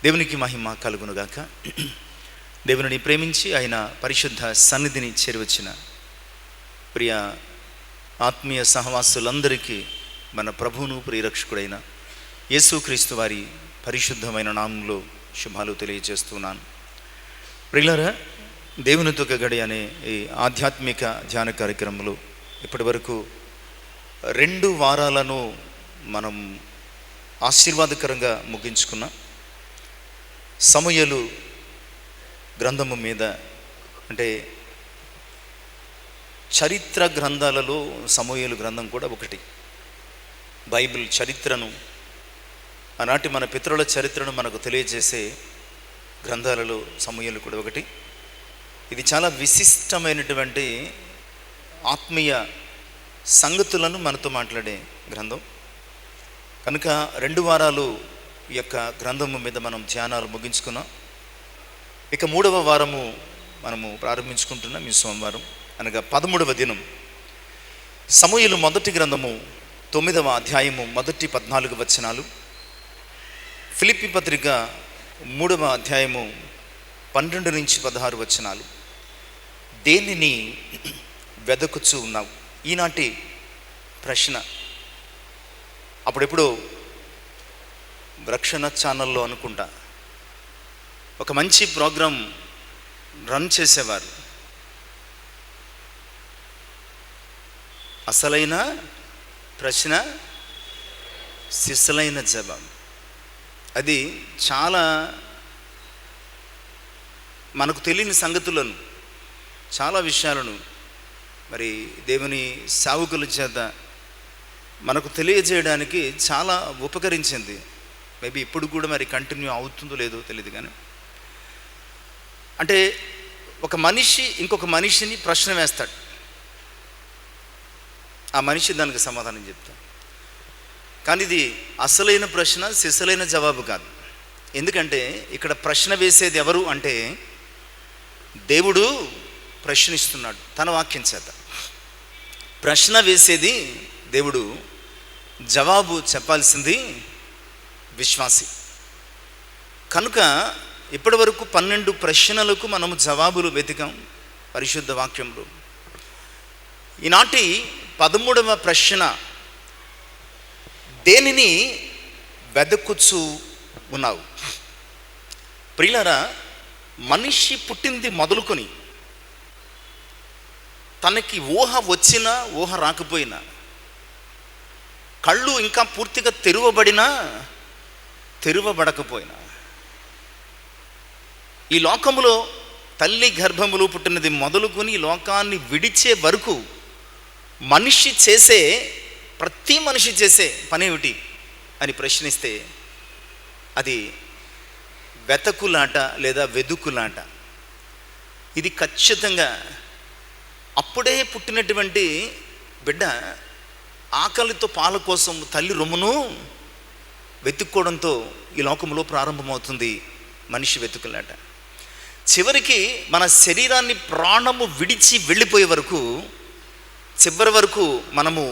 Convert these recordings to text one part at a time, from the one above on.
దేవునికి మహిమ కలుగునుగాక. దేవుని ప్రేమించి ఆయన పరిశుద్ధ సన్నిధిని చేరువచ్చిన ప్రియ ఆత్మీయ సహవాసులందరికీ మన ప్రభువును ప్రియరక్షకుడైన యేసుక్రీస్తు వారి పరిశుద్ధమైన నామంలో శుభాలు తెలియజేస్తున్నాను. ప్రియులారా, దేవునితో గడి అనే ఈ ఆధ్యాత్మిక ధ్యాన కార్యక్రమంలో ఇప్పటి వరకు 2 వారాలను మనం ఆశీర్వాదకరంగా ముగించుకున్నాం. సమూయేలు గ్రంథము మీద, అంటే చరిత్ర గ్రంథాలలో సమూయేలు గ్రంథం కూడా ఒకటి. బైబిల్ చరిత్రను, ఆనాటి మన పితరుల చరిత్రను మనకు తెలియజేసే గ్రంథాలలో సమూయేలు కూడా ఒకటి. ఇది చాలా విశిష్టమైనటువంటి ఆత్మీయ సంగతులను మనతో మాట్లాడే గ్రంథం కనుక 2 వారాలు ఈ యొక్క గ్రంథము మీద మనం ధ్యానాలు ముగించుకున్నాం. ఇక 3వ వారము మనము ప్రారంభించుకుంటున్నాం. ఈ సోమవారం అనగా 13వ దినం. సమూయేలు మొదటి గ్రంథము 9వ అధ్యాయము మొదటి 14 వచనాలు, ఫిలిప్పీ పత్రిక 3వ అధ్యాయము 12 నుంచి 16 వచనాలు. దేనిని వెదకుచూ ఉన్నావు? ఈనాటి ప్రశ్న. అప్పుడెప్పుడు రక్షణ ఛానల్లో అనుకుంటా ఒక మంచి ప్రోగ్రాం రన్ చేసేవారు. అసలైన ప్రశ్న, సిసలైన జవాబు. అది చాలా మనకు తెలియని సంగతులను, చాలా విషయాలను మరి దేవుని సేవకుల చేత మనకు తెలియజేయడానికి చాలా ఉపకరించింది. మేబీ ఇప్పుడు కూడా మరి కంటిన్యూ అవుతుందో లేదో తెలియదు. కానీ అంటే ఒక మనిషి ఇంకొక మనిషిని ప్రశ్న వేస్తాడు, ఆ మనిషి దానికి సమాధానం చెప్తాడు. కానీ ఇది అసలైన ప్రశ్న, సిసలైన జవాబు కాదు. ఎందుకంటే ఇక్కడ ప్రశ్న వేసేది ఎవరు అంటే దేవుడు ప్రశ్నిస్తున్నాడు తన వాక్యం చేత. ప్రశ్న వేసేది దేవుడు, జవాబు చెప్పాల్సింది విశ్వాసి. కనుక ఇప్పటి వరకు 12 ప్రశ్నలకు మనము జవాబులు వెతికాం పరిశుద్ధ వాక్యంలో. ఈనాటి 13వ ప్రశ్న, దేనిని వెదకుచూ ఉన్నావు? ప్రియులారా, మనిషి పుట్టింది మొదలుకొని తనకి ఊహ వచ్చినా ఊహ రాకపోయినా, కళ్ళు ఇంకా పూర్తిగా తెరవబడినా తెరవబడకపోయినా, ఈ లోకములో తల్లి గర్భములో పుట్టినది మొదలుకొని లోకాన్ని విడిచే వరకు ప్రతి మనిషి చేసే పనేమిటి అని ప్రశ్నిస్తే అది వెతకులాట లేదా వెదుకులాట. ఇది ఖచ్చితంగా అప్పుడే పుట్టినటువంటి బిడ్డ ఆకలితో పాల కోసం తల్లి రొమ్మును వెతుక్కోవడంతో ఈ లోకంలో ప్రారంభమవుతుంది మనిషి వెతుకులాట. చివరికి మన శరీరాన్ని ప్రాణము విడిచి వెళ్ళిపోయే వరకు, చివరి వరకు మనము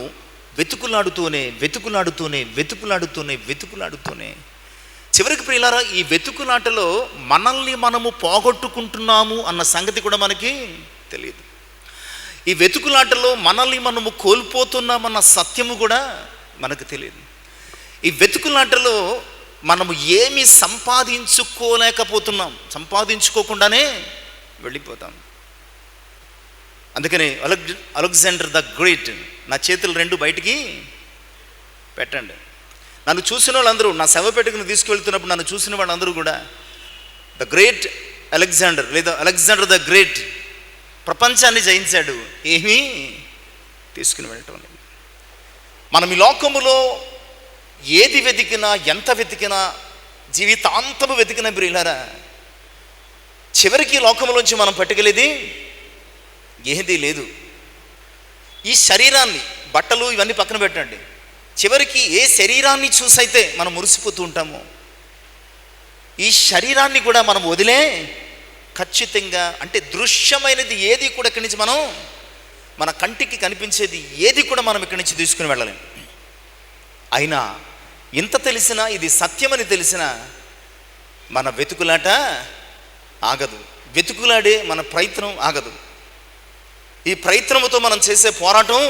వెతుకులాడుతూనే చివరికి ప్రియులారా, ఈ వెతుకులాటలో మనల్ని మనము పోగొట్టుకుంటున్నాము అన్న సంగతి కూడా మనకి తెలియదు. ఈ వెతుకులాటలో మనల్ని మనము కోల్పోతున్నామన్న సత్యము కూడా మనకు తెలియదు. ఈ వెతుకులాటలో మనము ఏమి సంపాదించుకోకుండానే వెళ్ళిపోతాం. అందుకని అలెగ్జాండర్ ద గ్రేట్, నా చేతులు 2 బయటికి పెట్టండి. నన్ను చూసిన వాళ్ళందరూ, నా శవపేటకును తీసుకువెళ్తున్నప్పుడు నన్ను చూసిన వాళ్ళందరూ కూడా ద గ్రేట్ అలెగ్జాండర్ లేదా అలెగ్జాండర్ ద గ్రేట్ ప్రపంచాన్ని జయించాడు, ఏమీ తీసుకుని వెళ్ళటం లేదు. మనం ఈ లోకములో ఏది వెతికినా, ఎంత వెతికినా, జీవితాంతము వెతికిన ప్రియులారా, చివరికి లోకములోంచి మనం పట్టుకెళ్ళేది ఏదీ లేదు. ఈ శరీరాన్ని, బట్టలు ఇవన్నీ పక్కన పెట్టండి, చివరికి ఏ శరీరాన్ని చూసైతే మనం మురిసిపోతూ ఉంటామో ఈ శరీరాన్ని కూడా మనం వదిలే ఖచ్చితంగా, అంటే దృశ్యమైనది ఏది కూడా ఇక్కడి నుంచి మన కంటికి కనిపించేది ఏది కూడా మనం ఇక్కడి నుంచి తీసుకుని వెళ్ళలేం. అయినా ఇంత తెలిసినా, ఇది సత్యమని తెలిసినా మన వెతుకులాట ఆగదు, వెతుకులాడే మన ప్రయత్నం ఆగదు, ఈ ప్రయత్నముతో మనం చేసే పోరాటం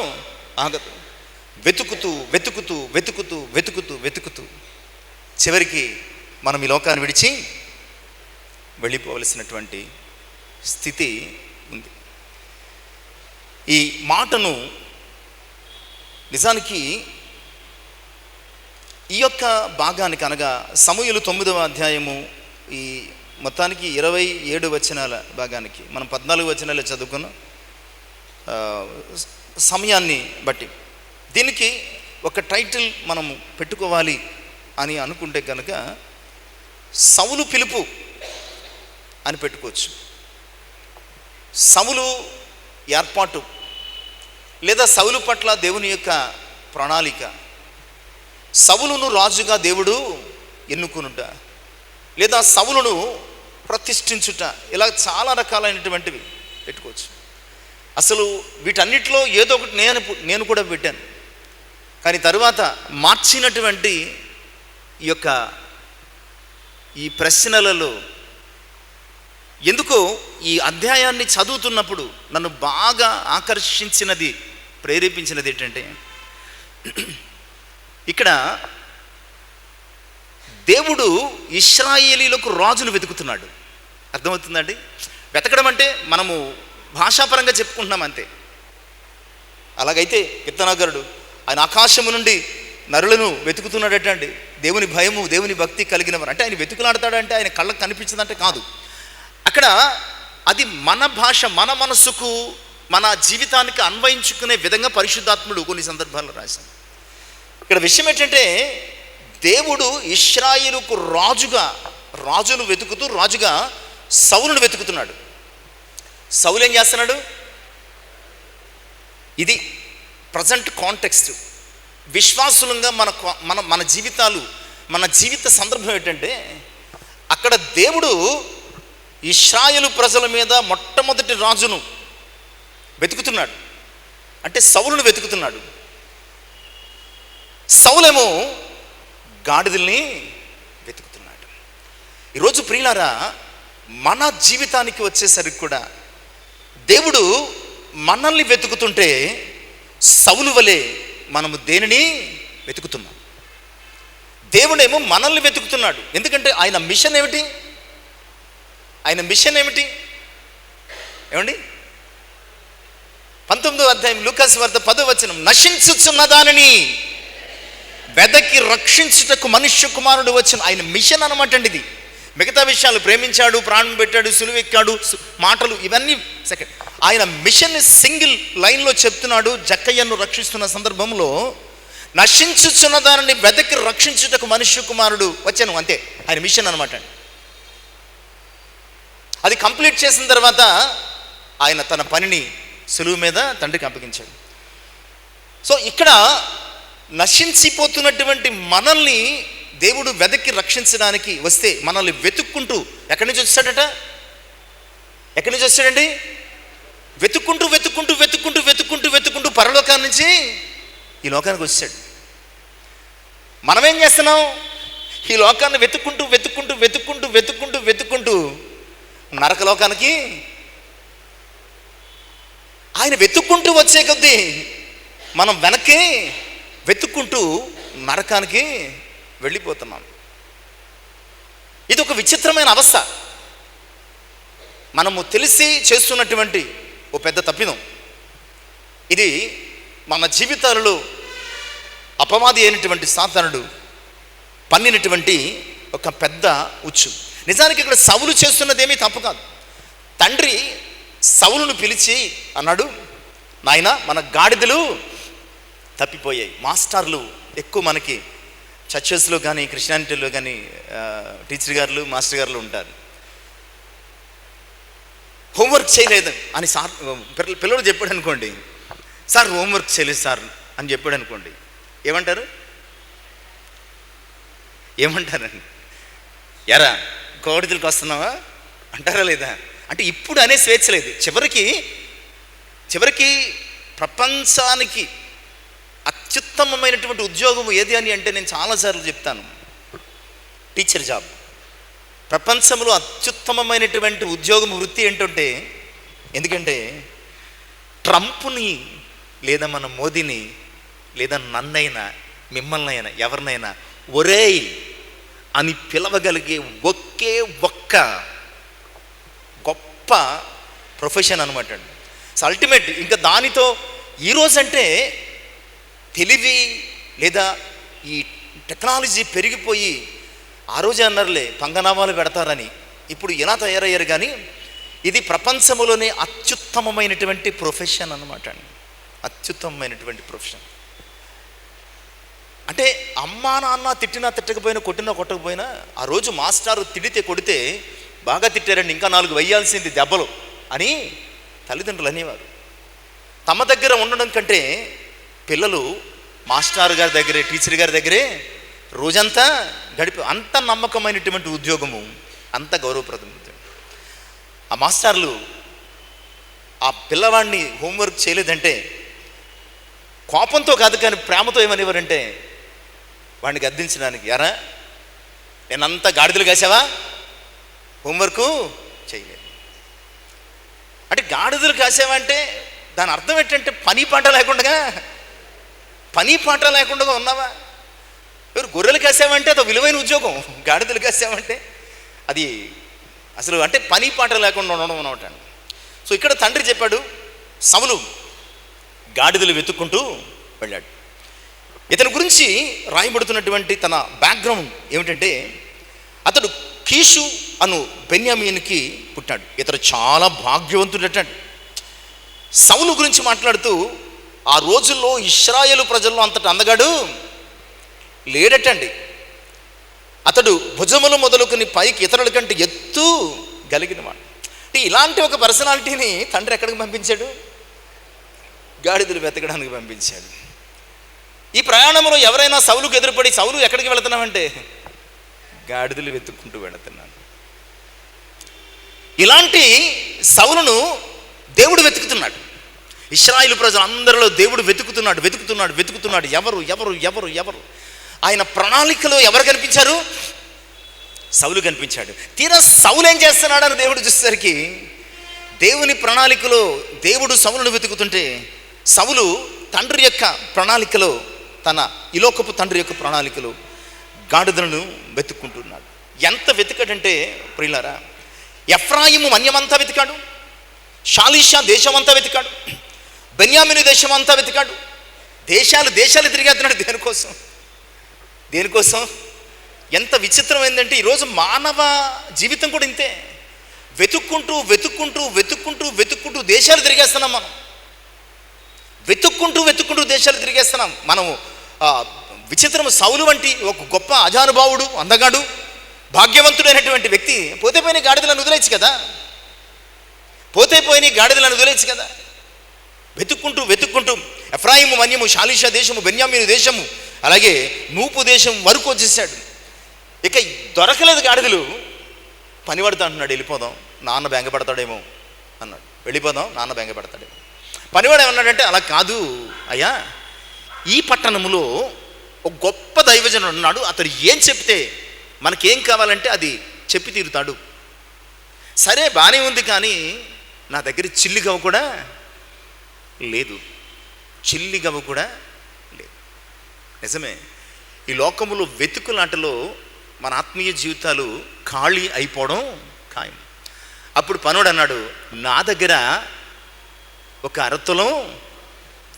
ఆగదు. వెతుకుతూ వెతుకుతూ వెతుకుతూ వెతుకుతూ వెతుకుతూ చివరికి మనం ఈ లోకాన్ని విడిచి వెళ్ళిపోవలసినటువంటి స్థితి ఉంది. ఈ మాటను నిజానికి ఈ యొక్క భాగానికి అనగా సమూయేలు 9వ అధ్యాయము ఈ మొత్తానికి 27 వచనాల భాగానికి మనం 14 వచనాలు చదువుకున్నాం సమయాన్ని బట్టి. దీనికి ఒక టైటిల్ మనం పెట్టుకోవాలి అని అనుకుంటే కనుక సౌలు పిలుపు అని పెట్టుకోవచ్చు. సౌలు ఏర్పాటు లేదా సౌలు పట్ల దేవుని యొక్క ప్రణాళిక, సౌలును రాజుగా దేవుడు ఎన్నుకునుట లేదా సౌలును ప్రతిష్ఠించుట, ఇలా చాలా రకాలైనటువంటివి పెట్టుకోవచ్చు. అసలు వీటన్నిటిలో ఏదో ఒకటి నేను కూడా పెట్టాను. కానీ తరువాత మార్చినటువంటి ఈ ప్రశ్నలలో ఎందుకో ఈ అధ్యాయాన్ని చదువుతున్నప్పుడు నన్ను బాగా ఆకర్షించినది, ప్రేరేపించినది ఏంటంటే, ఇక్కడ దేవుడు ఇశ్రాయేలీలకు రాజును వెతుకుతున్నాడు. అర్థమవుతుందండి? వెతకడం అంటే మనము భాషాపరంగా చెప్పుకుంటున్నాం అంతే. అలాగైతే కీర్తనాకారుడు ఆయన ఆకాశము నుండి నరులను వెతుకుతున్నాడట అండి. దేవుని భయము, దేవుని భక్తి కలిగినవారు అంటే ఆయన వెతుకులాడతాడంటే ఆయన కళ్ళకు కనిపించదంటే కాదు. అక్కడ అది మన భాష, మన మనసుకు, మన జీవితానికి అన్వయించుకునే విధంగా పరిశుద్ధాత్ముడు కొన్ని సందర్భాల్లో రాశాడు. ఇక్కడ విషయం ఏంటంటే, దేవుడు ఇశ్రాయేలుకు రాజును వెతుకుతూ రాజుగా సౌలును వెతుకుతున్నాడు. సౌలు ఏం చేస్తున్నాడు? ఇది ప్రజెంట్ కాంటెక్స్ట్. విశ్వాసులంగా మన జీవితాలు, మన జీవిత సందర్భం ఏంటంటే, అక్కడ దేవుడు ఇశ్రాయేలు ప్రజల మీద మొట్టమొదటి రాజును వెతుకుతున్నాడు, అంటే సౌలును వెతుకుతున్నాడు. సౌలేమో గాడిదల్ని వెతుకుతున్నాడు. ఈరోజు ప్రియులారా, మన జీవితానికి వచ్చేసరికి కూడా దేవుడు మనల్ని వెతుకుతుంటే సౌలు వలె మనము దేనిని వెతుకుతున్నాం? దేవుడేమో మనల్ని వెతుకుతున్నాడు. ఎందుకంటే ఆయన మిషన్ ఏమిటి? ఏమండి? 19వ అధ్యాయం లూకాసు వార్త 10వ వచనం, నశించుచున్న దానిని వెదకి రక్షించుటకు మనుష్య కుమారుడు వచ్చిన ఆయన మిషన్ అనమాట అండి ఇది. మిగతా విషయాలు ప్రేమించాడు, ప్రాణం పెట్టాడు, సులువెక్కాడు, మాటలు ఇవన్నీ సెకండ్. ఆయన మిషన్ సింగిల్ లైన్లో చెప్తున్నాడు. జక్కయ్యను రక్షిస్తున్న సందర్భంలో నశించుచున్న దానిని వెదకి రక్షించుటకు మనుష్య కుమారుడు వచ్చాను, అంతే ఆయన మిషన్ అనమాట. అది కంప్లీట్ చేసిన తర్వాత ఆయన తన పనిని సులువు మీద తండ్రికి అప్పగించాడు. సో ఇక్కడ నశించిపోతున్నటువంటి మనల్ని దేవుడు వెదకి రక్షించడానికి వస్తే మనల్ని వెతుక్కుంటూ ఎక్కడి నుంచి వచ్చాడండి? వెతుక్కుంటూ వెతుక్కుంటూ వెతుక్కుంటూ వెతుక్కుంటూ వెతుక్కుంటూ పరలోకాన్ని నుంచి ఈ లోకానికి వచ్చాడు. మనమేం చేస్తున్నాం? ఈ లోకాన్ని వెతుక్కుంటూ వెతుక్కుంటూ వెతుక్కుంటూ వెతుక్కుంటూ వెతుక్కుంటూ నరక లోకానికి ఆయన వెతుక్కుంటూ వచ్చే కొద్దీ మనం వెనక్కి వెతుక్కుంటూ నరకానికి వెళ్ళిపోతున్నాం. ఇది ఒక విచిత్రమైన అవస్థ. మనము తెలిసి చేస్తున్నటువంటి ఓ పెద్ద తప్పిదం ఇది. మన జీవితాలలో అపవాది అయినటువంటి సాతానుడు పన్నినటువంటి ఒక పెద్ద ఉచ్చు. నిజానికి ఇక్కడ సౌలు చేస్తున్నదేమీ తప్పు కాదు. తండ్రి సౌలును పిలిచి అన్నాడు, నాయనా మన గాడిదలు తప్పిపోయాయి. మాస్టర్లు ఎక్కువ మనకి చర్చెస్లో కానీ క్రిస్టియానిటీలో కానీ టీచర్ గారులు, మాస్టర్ గారులు ఉంటారు. హోంవర్క్ చేయలేదు అని సార్ పిల్లలు చెప్పాడు అనుకోండి, సార్ హోంవర్క్ చేయలేదు సార్ అని చెప్పాడు అనుకోండి, ఏమంటారండి? ఎరా కోడిదలకు వస్తున్నావా అంటారా లేదా? అంటే ఇప్పుడు అనే స్వేచ్ఛ లేదు. చివరికి ప్రపంచానికి అత్యుత్తమమైనటువంటి ఉద్యోగం ఏది అని అంటే నేను చాలాసార్లు చెప్తాను, టీచర్ జాబ్. ప్రపంచంలో అత్యుత్తమమైనటువంటి ఉద్యోగం వృత్తి ఏంటంటే, ఎందుకంటే ట్రంప్ని లేదా మన మోదీని లేదా నన్నైనా మిమ్మల్నైనా ఎవరినైనా ఒరేయ్ అని పిలవగలిగే ఒకే ఒక్క గొప్ప ప్రొఫెషన్ అనమాట అండి. సో అల్టిమేట్ ఇంకా దానితో ఈరోజంటే తెలివి లేదా ఈ టెక్నాలజీ పెరిగిపోయి, ఆ రోజే అన్నారులే పంగనామాలు పెడతారని, ఇప్పుడు ఎలా తయారయ్యారు. కానీ ఇది ప్రపంచంలోనే అత్యుత్తమమైనటువంటి ప్రొఫెషన్ అన్నమాట అండి. అత్యుత్తమమైనటువంటి ప్రొఫెషన్ అంటే అమ్మా నాన్న తిట్టినా తిట్టకపోయినా, కొట్టినా కొట్టకపోయినా, ఆ రోజు మాస్టారు తిడితే కొడితే బాగా తిట్టారండి, ఇంకా 4 వేయాల్సింది దెబ్బలు అని తల్లిదండ్రులు అనేవారు. తమ దగ్గర ఉండడం కంటే పిల్లలు మాస్టర్ గారి దగ్గరే, టీచర్ గారి దగ్గరే రోజంతా గడిపి, అంత నమ్మకమైనటువంటి ఉద్యోగము, అంత గౌరవప్రదం. ఆ మాస్టర్లు ఆ పిల్లవాడిని హోంవర్క్ చేయలేదంటే కోపంతో కాదు కానీ ప్రేమతో ఏమనేవారంటే వాడిని గద్దించడానికి, ఎరా నేనంతా గాడిదలు కాసావా, హోంవర్కు చేయలేదు అంటే. గాడిదలు కాసావా అంటే దాని అర్థం ఏంటంటే పని పాట లేకుండా ఉన్నావా. ఎవరు గొర్రెలు కాసావంటే అది విలువైన ఉద్యోగం, గాడిదలు కాసావంటే అది అసలు అంటే పని పాట లేకుండా ఉండడం అనమాట. సో ఇక్కడ తండ్రి చెప్పాడు, సౌలు గాడిదలు వెతుక్కుంటూ వెళ్ళాడు. ఇతని గురించి రాయబడుతున్నటువంటి తన బ్యాక్గ్రౌండ్ ఏమిటంటే, అతడు కీషు అను బెన్యామీనుకి పుట్టాడు. ఇతడు చాలా భాగ్యవంతుడటండి. సౌలు గురించి మాట్లాడుతూ, ఆ రోజుల్లో ఇశ్రాయేలు ప్రజల్లో అంతటి అందగాడు లేడటండి. అతడు భుజములు మొదలుకొని పైకి ఇతరుల కంటే ఎత్తు గలిగినవాడు. అంటే ఇలాంటి ఒక పర్సనాలిటీని తండ్రి ఎక్కడికి పంపించాడు? గాడిదలు వెతకడానికి పంపించాడు. ఈ ప్రయాణంలో ఎవరైనా సౌలుకు ఎదురుపడి, సౌలు ఎక్కడికి వెళుతున్నామంటే గాడిదలు వెతుక్కుంటూ వెళుతున్నాను. ఇలాంటి సౌలును దేవుడు వెతుకుతున్నాడు. ఇశ్రాయేలు ప్రజలందరిలో దేవుడు వెతుకుతున్నాడు. ఎవరు ఆయన ప్రణాళికలో ఎవరు కనిపించారు? సౌలు కనిపించాడు. తీరా సౌలు ఏం చేస్తున్నాడని దేవుడు చూసేసరికి, దేవుని ప్రణాళికలో దేవుడు సౌలును వెతుకుతుంటే, సౌలు తండ్రి యొక్క ప్రణాళికలో, తన ఇలోకపు తండ్రి యొక్క ప్రణాళికలో గాడిదలను వెతుక్కుంటున్నాడు. ఎంత వెతికాడంటే ప్రియులారా, ఎఫ్రాయిము మన్యమంతా వెతికాడు, షాలిషా దేశమంతా వెతికాడు, బెన్యామీను దేశమంతా వెతికాడు. దేశాలు తిరిగేస్తున్నాడు. దేనికోసం? ఎంత విచిత్రం ఏంటంటే ఈరోజు మానవ జీవితం కూడా ఇంతే. వెతుక్కుంటూ దేశాలు తిరిగేస్తున్నాం. దేశాలు తిరిగేస్తున్నాం. మనము విచిత్రం. సౌలు వంటి ఒక గొప్ప అజానుభావుడు, అందగాడు, భాగ్యవంతుడైనటువంటి వ్యక్తి పోతే పోయిన గాడిదలను వదిలేయచ్చు కదా. వెతుక్కుంటూ ఎఫ్రాయిము మన్యము, షాలిషా దేశము, బెన్యామీను దేశము, అలాగే నూపు దేశం వరకు వచ్చేసాడు. ఇక దొరకలేదు గాడిదలు. పనిపడతా అంటున్నాడు, వెళ్ళిపోదాం నాన్న బెంగపడతాడేమో అన్నాడు. వెళ్ళిపోదాం నాన్న బెంగపడతాడేమో. పనివాడు ఏమన్నాడంటే, అలా కాదు అయ్యా, ఈ పట్టణంలో ఒక గొప్ప దైవజనుడు ఉన్నాడు, అతడు ఏం చెప్తే మనకేం కావాలంటే అది చెప్పి తీరుతాడు. సరే బాగానే ఉంది, కానీ నా దగ్గర చిల్లిగవ్వ కూడా లేదు. నిజమే, ఈ లోకములో వెతుకులాటలో మన ఆత్మీయ జీవితాలు ఖాళీ అయిపోవడం ఖాయం. అప్పుడు పనుడు అన్నాడు, నా దగ్గర ఒక అరతులం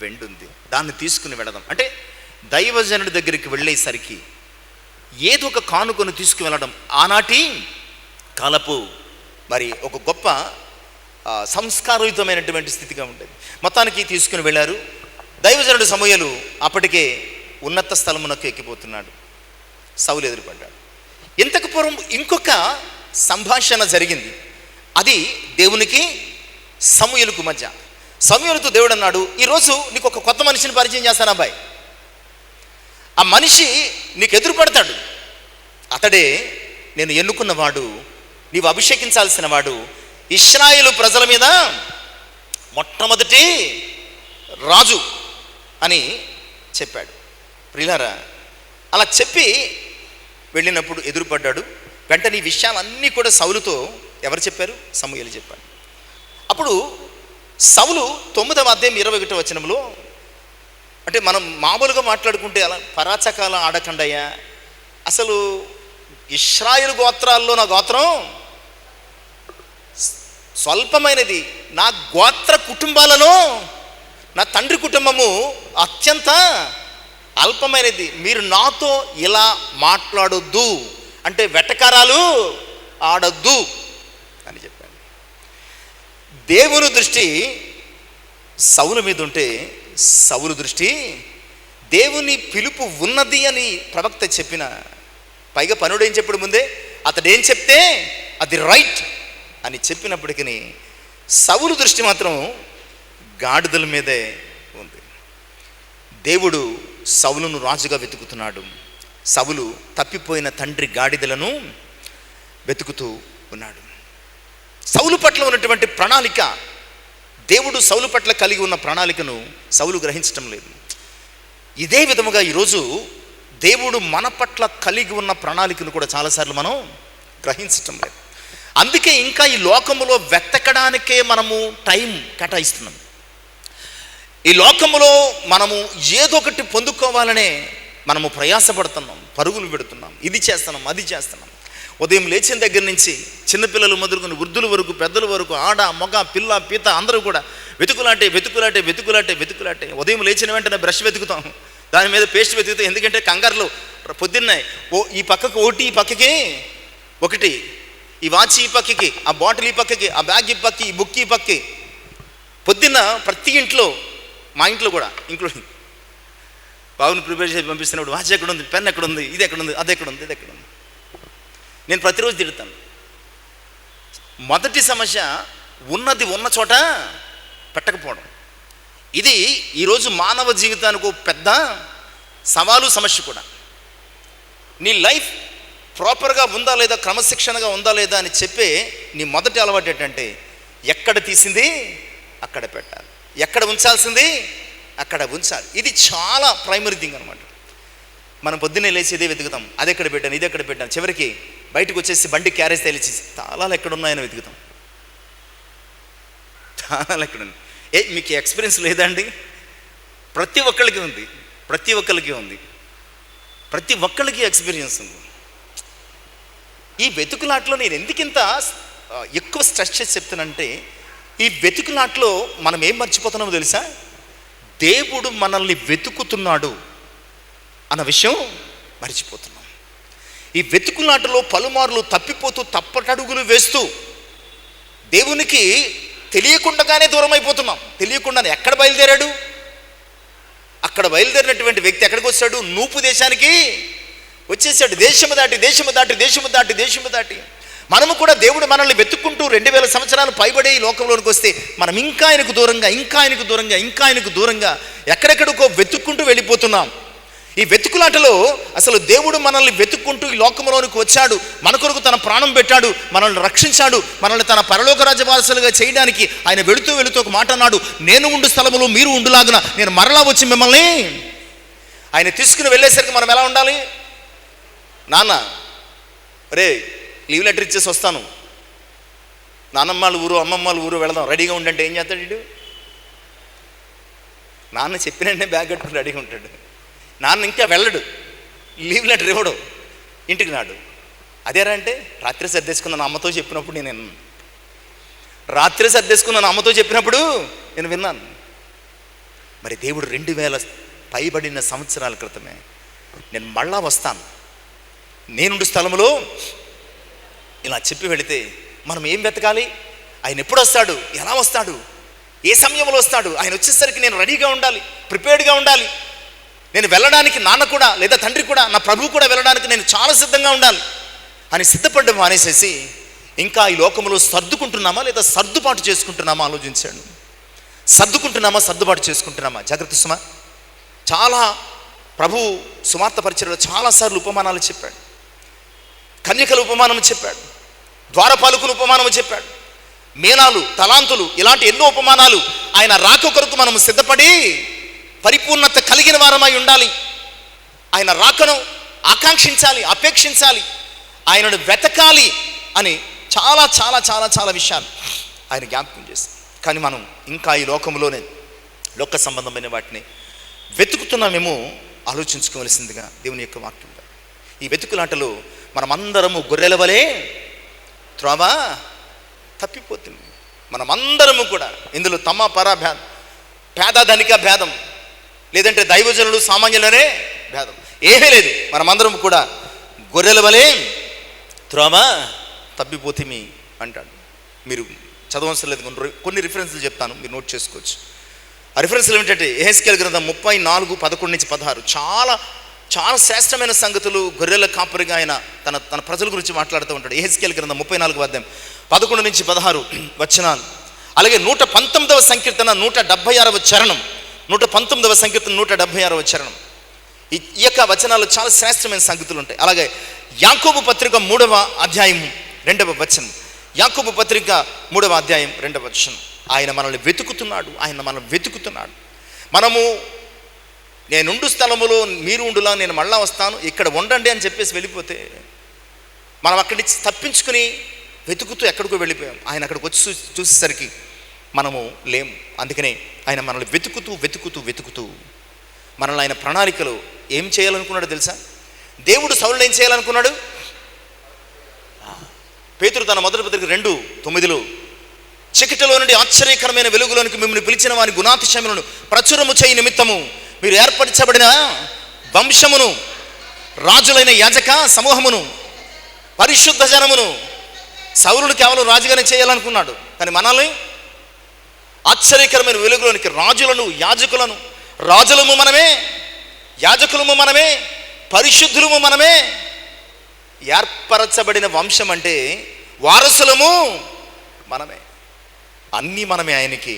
వెండి ఉంది, దాన్ని తీసుకుని వెళదాం. అంటే దైవజనుడి దగ్గరికి వెళ్ళేసరికి ఏదో ఒక కానుకను తీసుకువెళ్ళడం ఆనాటి కాలపు మరి ఒక గొప్ప సంస్కారయుతమైనటువంటి స్థితిగా ఉండేది. మొత్తానికి తీసుకుని వెళ్ళారు. దైవజనుడు సమూయేలు అప్పటికే ఉన్నత స్థలమునకు ఎక్కిపోతున్నాడు. సౌలు ఎదురుపడ్డాడు. ఇంతకు పూర్వం ఇంకొక సంభాషణ జరిగింది. అది దేవునికి సమూయేలుకు మధ్య. సమూయేలుతో దేవుడు అన్నాడు, ఈరోజు నీకు ఒక కొత్త మనిషిని పరిచయం చేస్తాను అబ్బాయి. ఆ మనిషి నీకు ఎదురుపడతాడు. అతడే నేను ఎన్నుకున్నవాడు, నీవు అభిషేకించాల్సిన వాడు, ఇశ్రాయేలు ప్రజల మీద మొట్టమొదటి రాజు అని చెప్పాడు. ప్రియులారా, అలా చెప్పి వెళ్ళినప్పుడు ఎదురుపడ్డాడు. వెంటనే ఈ విషయాలన్నీ కూడా సౌలుతో ఎవరు చెప్పారు? సమూయేలు చెప్పాడు. అప్పుడు సౌలు 9వ అధ్యాయం 21వ వచనంలో, అంటే మనం మామూలుగా మాట్లాడుకుంటే అలా పరాచకాలం ఆడకండయ్యా, అసలు ఇశ్రాయేలు గోత్రాల్లో నా గోత్రం స్వల్పమైనది, నా గోత్ర కుటుంబాలలో నా తండ్రి కుటుంబము అత్యంత అల్పమైనది, మీరు నాతో ఇలా మాట్లాడొద్దు, అంటే వెటకారాలు ఆడొద్దు అని చెప్పాను. దేవుని దృష్టి సౌలు మీద ఉంటే సౌలు దృష్టి దేవుని పిలుపు ఉన్నది అని ప్రవక్త చెప్పిన, పైగా పనుడు ఏం చెప్పాడు ముందే, అతడు ఏం చెప్తే అది రైట్ అని చెప్పినప్పటికీ సౌలు దృష్టి మాత్రం గాడిదల మీదే ఉంది. దేవుడు సౌలును రాజుగా వెతుకుతున్నాడు. సౌలు తప్పిపోయిన తండ్రి గాడిదలను వెతుకుతూ ఉన్నాడు. సౌలు పట్ల ఉన్నటువంటి ప్రణాళిక, దేవుడు సౌలు పట్ల కలిగి ఉన్న ప్రణాళికను సౌలు గ్రహించటం లేదు. ఇదే విధముగా ఈరోజు దేవుడు మన పట్ల కలిగి ఉన్న ప్రణాళికను కూడా చాలాసార్లు మనం గ్రహించటం లేదు. అందుకే ఇంకా ఈ లోకములో వెతకడానికే మనము టైం కేటాయిస్తున్నాం. ఈ లోకములో మనము ఏదో ఒకటి పొందుకోవాలనే మనము ప్రయాసపడుతున్నాం, పరుగులు పెడుతున్నాం, ఇది చేస్తున్నాం, అది చేస్తున్నాం. ఉదయం లేచిన దగ్గర నుంచి చిన్నపిల్లలు మొదలుకొని వృద్ధుల వరకు, పెద్దల వరకు, ఆడ మగ పిల్ల పీత అందరూ కూడా వెతుకులాటే వెతుకులాటే వెతుకులాటే వెతుకులాటే. ఉదయం లేచిన వెంటనే బ్రష్ వెతుకుతాం, దాని మీద పేస్ట్ వెతుకుతాం. ఎందుకంటే కంగారులో పొద్దున్నే ఈ పక్కకు ఒకటి, ఈ పక్కకి ఒకటి, ఈ వాచ్ ఈ పక్కకి, ఆ బాటిల్ ఈ పక్కకి, ఆ బ్యాగ్ ఈ పక్కకి, ఈ బుక్ ఈ పక్కకి. పొద్దున్న ప్రతి ఇంట్లో, మా ఇంట్లో కూడా ఇంక్లూడింగ్ బాబుని ప్రిపేర్ చేసి పంపిస్తున్నప్పుడు వాచ్ ఎక్కడ ఉంది, పెన్ ఎక్కడ ఉంది, ఇది ఎక్కడ ఉంది, అది ఎక్కడ ఉంది, ఇది ఎక్కడ ఉంది. నేను ప్రతిరోజు తిడతాను. మొదటి సమస్య ఉన్నది ఉన్న చోట పెట్టకపోవడం. ఇది ఈరోజు మానవ జీవితానికి పెద్ద సవాలు, సమస్య కూడా. నీ లైఫ్ ప్రాపర్గా ఉందా లేదా, క్రమశిక్షణగా ఉందా లేదా అని చెప్పే నీ మొదటి అలవాటు ఏంటంటే, ఎక్కడ తీసింది అక్కడ పెట్టాలి, ఎక్కడ ఉంచాల్సింది అక్కడ ఉంచాలి. ఇది చాలా ప్రైమరీ థింగ్ అనమాట. మనం పొద్దున్నే లేచి ఇదే వెతుకుతాం, అది ఎక్కడ పెట్టాను, ఇది ఎక్కడ పెట్టాను. చివరికి బయటకు వచ్చేసి బండి క్యారేజ్ తెలిసి తాళాలు ఎక్కడున్నాయని వెతుకుతాం. తాళాలు ఎక్కడున్నాయి? మీకు ఎక్స్పీరియన్స్ లేదా అండి? ప్రతి ఒక్కరికి ఉంది, ప్రతి ఒక్కరికి ఉంది, ప్రతి ఒక్కరికి ఎక్స్పీరియన్స్ ఉంది. ఈ వెతుకులాట్లో నేను ఎందుకింత ఎక్కువ స్ట్రెస్ చేసి చెప్తానంటే, ఈ వెతుకులాట్లో మనం ఏం మర్చిపోతున్నామో తెలుసా? దేవుడు మనల్ని వెతుకుతున్నాడు అన్న విషయం మర్చిపోతున్నాం. ఈ వెతుకులాటలో పలుమార్లు తప్పిపోతూ తప్పటడుగులు వేస్తూ దేవునికి తెలియకుండానే దూరం అయిపోతున్నాం. తెలియకుండానే ఎక్కడ బయలుదేరాడు? అక్కడ బయలుదేరినటువంటి వ్యక్తి ఎక్కడికి వచ్చాడు? నూపు దేశానికి వచ్చేసాడు. దేశము దాటి దేశము దాటి దేశము దాటి దేశము దాటి. మనము కూడా దేవుడు మనల్ని వెతుక్కుంటూ 2000 సంవత్సరాలు పైబడే ఈ లోకంలోనికి వస్తే మనం ఇంకా ఆయనకు దూరంగా, ఇంకా ఆయనకు దూరంగా, ఇంకా ఆయనకు దూరంగా ఎక్కడెక్కడికో వెతుక్కుంటూ వెళ్ళిపోతున్నాం. ఈ వెతుకులాటలో అసలు దేవుడు మనల్ని వెతుక్కుంటూ ఈ లోకంలోనికి వచ్చాడు, మన కొరకు తన ప్రాణం పెట్టాడు, మనల్ని రక్షించాడు, మనల్ని తన పరలోక రాజ్య వారసులుగా చేయడానికి ఆయన వెళుతూ వెళుతూ ఒక మాట అన్నాడు, నేను ఉండు స్థలములో మీరు ఉండులాగున నేను మరలా వచ్చి మిమ్మల్ని. ఆయన తీసుకుని వెళ్ళేసరికి మనం ఎలా ఉండాలి? నాన్న రే లీవ్ లెటర్ ఇచ్చేసి వస్తాను, నాన్నమ్మాళ్ళ ఊరు అమ్మమ్మాళ్ళ ఊరు వెళదాం, రెడీగా ఉండంటే ఏం చేస్తాడు వీడు? నాన్న చెప్పినంటే బ్యాగ్ కట్టుకుని రెడీగా ఉంటాడు. నాన్న ఇంకా వెళ్ళడు, లీవ్ లెటర్ ఇవ్వడు, ఇంటికి నాడు. అదేరా అంటే రాత్రి సర్దేసుకున్నాను అమ్మతో చెప్పినప్పుడు నేను విన్నాను. రాత్రి సర్దేసుకున్నాను అమ్మతో చెప్పినప్పుడు నేను విన్నాను. మరి దేవుడు 2000 పైబడిన సంవత్సరాల క్రితమే నేను మళ్ళా వస్తాను, నేనుండు స్థలంలో ఇలా చెప్పి వెళితే మనం ఏం వెతకాలి? ఆయన ఎప్పుడు వస్తాడు, ఎలా వస్తాడు, ఏ సమయంలో వస్తాడు, ఆయన వచ్చేసరికి నేను రెడీగా ఉండాలి, ప్రిపేర్డ్గా ఉండాలి. నేను వెళ్ళడానికి నాన్న కూడా లేదా తండ్రి కూడా, నా ప్రభువు కూడా వెళ్ళడానికి నేను చాలా సిద్ధంగా ఉండాలి అని సిద్ధపడ్డం మానేసేసి ఇంకా ఈ లోకంలో సర్దుకుంటున్నామా లేదా సర్దుబాటు చేసుకుంటున్నామా ఆలోచించాడు. సర్దుకుంటున్నామా, సర్దుబాటు చేసుకుంటున్నామా? జాగ్రత్త సుమా. చాలా ప్రభు సువార్త పరిచర్యలో చాలాసార్లు ఉపమానాలు చెప్పాడు. కన్యకల ఉపమానం చెప్పాడు, ద్వారపాలకుల ఉపమానం చెప్పాడు, మేనాలు, తలాంతులు, ఇలాంటి ఎన్నో ఉపమానాలు. ఆయన రాక కొరకు మనము సిద్ధపడి పరిపూర్ణత కలిగిన వారమై ఉండాలి. ఆయన రాకను ఆకాంక్షించాలి, అపేక్షించాలి. ఆయనను వెతకాలి అని చాలా చాలా చాలా చాలా విషయాలు ఆయన జ్ఞాపకం చేస్తారు. కానీ మనం ఇంకా ఈ లోకంలోనే లోక సంబంధమైన వాటిని వెతుకుతున్నామేమో ఆలోచించుకోవలసిందిగా దేవుని యొక్క వాక్యం. ఈ వెతుకులాటలో మనమందరము గొర్రెల వలె త్రోవ తప్పిపోతుంది. మనమందరము కూడా ఇందులో తమ పరా భేదం, పేద ధనిక భేదం, లేదంటే దైవజనులు సామాన్యులనే భేదం ఏమీ లేదు. మనమందరం కూడా గొర్రెల వలె త్రోవ తప్పిపోతిమి అంటాడు. మీరు చదవవలసిన లేదు, కొన్ని రిఫరెన్స్లు చెప్తాను, మీరు నోట్ చేసుకోవచ్చు. ఆ రిఫరెన్స్లు ఏమిటంటే యెహెజ్కేలు గ్రంథం 34:11-16 చాలా చాలా శ్రేష్టమైన సంగతులు. గొర్రెల కాపరిగా ఆయన తన ప్రజల గురించి మాట్లాడుతూ ఉంటాడు. యెహెజ్కేలు గ్రంథం 34:11-16 వచనాలు. అలాగే 119వ సంకీర్తన 176వ చరణం, 119వ సంకీర్తన 176వ చరణం. ఈ యొక్క వచనాలు చాలా శ్రేష్టమైన సంగతులు ఉంటాయి. అలాగే యాకోబు పత్రిక 3వ అధ్యాయం 2వ వచనం, యాకోబు పత్రిక 3వ అధ్యాయం 2వ వచనం. ఆయన మనల్ని వెతుకుతున్నాడు, ఆయన మనల్ని వెతుకుతున్నాడు. మనము నేనుండు స్థలములో మీరు ఉండులా, నేను మళ్ళా వస్తాను, ఇక్కడ ఉండండి అని చెప్పేసి వెళ్ళిపోతే మనం అక్కడి నుంచి తప్పించుకుని వెతుకుతూ ఎక్కడికో వెళ్ళిపోయాం. ఆయన అక్కడికి వచ్చి చూసేసరికి మనము లేము. అందుకనే ఆయన మనల్ని వెతుకుతూ వెతుకుతూ వెతుకుతూ మనల్ని ఆయన ప్రణాళికలో ఏం చేయాలనుకున్నాడు తెలుసా? దేవుడు సౌలుని ఏం చేయాలనుకున్నాడు? పేతురు తన మొదటి పత్రిక 2:9 చీకటిలో నుండి ఆశ్చర్యకరమైన వెలుగులోనికి మిమ్మల్ని పిలిచిన వారి గుణాతిశయములను ప్రచురము చేయి నిమిత్తము మీరు ఏర్పరచబడిన వంశమును, రాజులైన యాజక సమూహమును, పరిశుద్ధ జనమును. సౌలును కేవలం రాజుగానే చేయాలనుకున్నాడు, కానీ మనల్ని ఆశ్చర్యకరమైన వెలుగులోనికి రాజులను, యాజకులను, రాజులము మనమే, యాజకులము మనమే, పరిశుద్ధులము మనమే, ఏర్పరచబడిన వంశం అంటే వారసులము మనమే, అన్నీ మనమే ఆయనకి.